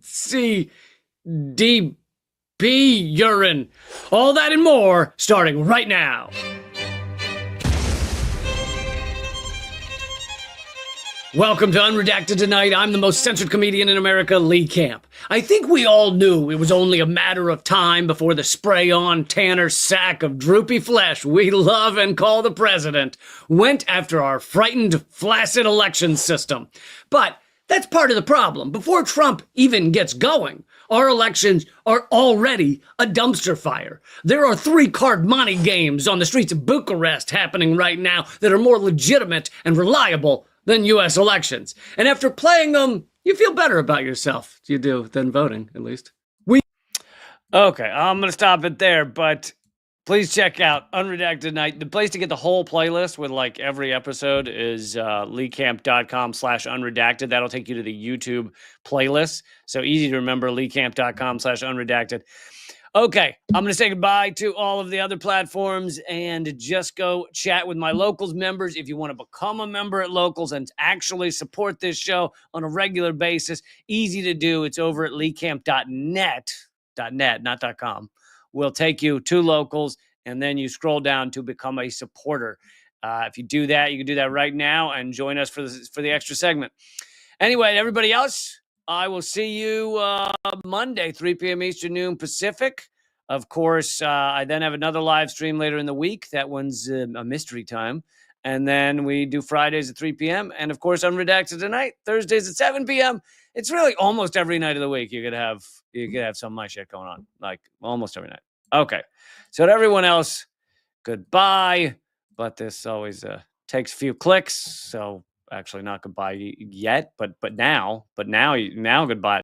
urine. All that and more, starting right now. Welcome to Unredacted Tonight. I'm the most censored comedian in America, Lee Camp. I think we all knew it was only a matter of time before the spray-on Tanner sack of droopy flesh we love and call the president went after our frightened, flaccid election system. But that's part of the problem. Before Trump even gets going, our elections are already a dumpster fire. There are 3-card money games on the streets of Bucharest happening right now that are more legitimate and reliable than U.S. elections. And after playing them, you feel better about yourself. You do, than voting, at least. Okay, I'm going to stop it there, but please check out Unredacted Tonight. The place to get the whole playlist with like every episode is leecamp.com/unredacted. That'll take you to the YouTube playlist. So easy to remember, leecamp.com/unredacted. Okay, I'm going to say goodbye to all of the other platforms and just go chat with my Locals members. If you want to become a member at Locals and actually support this show on a regular basis, easy to do. It's over at leecamp.net, not .com. We'll take you to Locals, and then you scroll down to become a supporter. If you do that, you can do that right now and join us for the extra segment. Anyway, everybody else, I will see you Monday, 3 p.m. Eastern, noon Pacific. Of course, I then have another live stream later in the week. That one's a mystery time. And then we do Fridays at 3 p.m. And, of course, Unredacted Tonight, Thursdays at 7 p.m. It's really almost every night of the week you could have some of my shit going on, like almost every night. Okay. So to everyone else, goodbye. But this always takes a few clicks. So actually not goodbye yet, but now goodbye.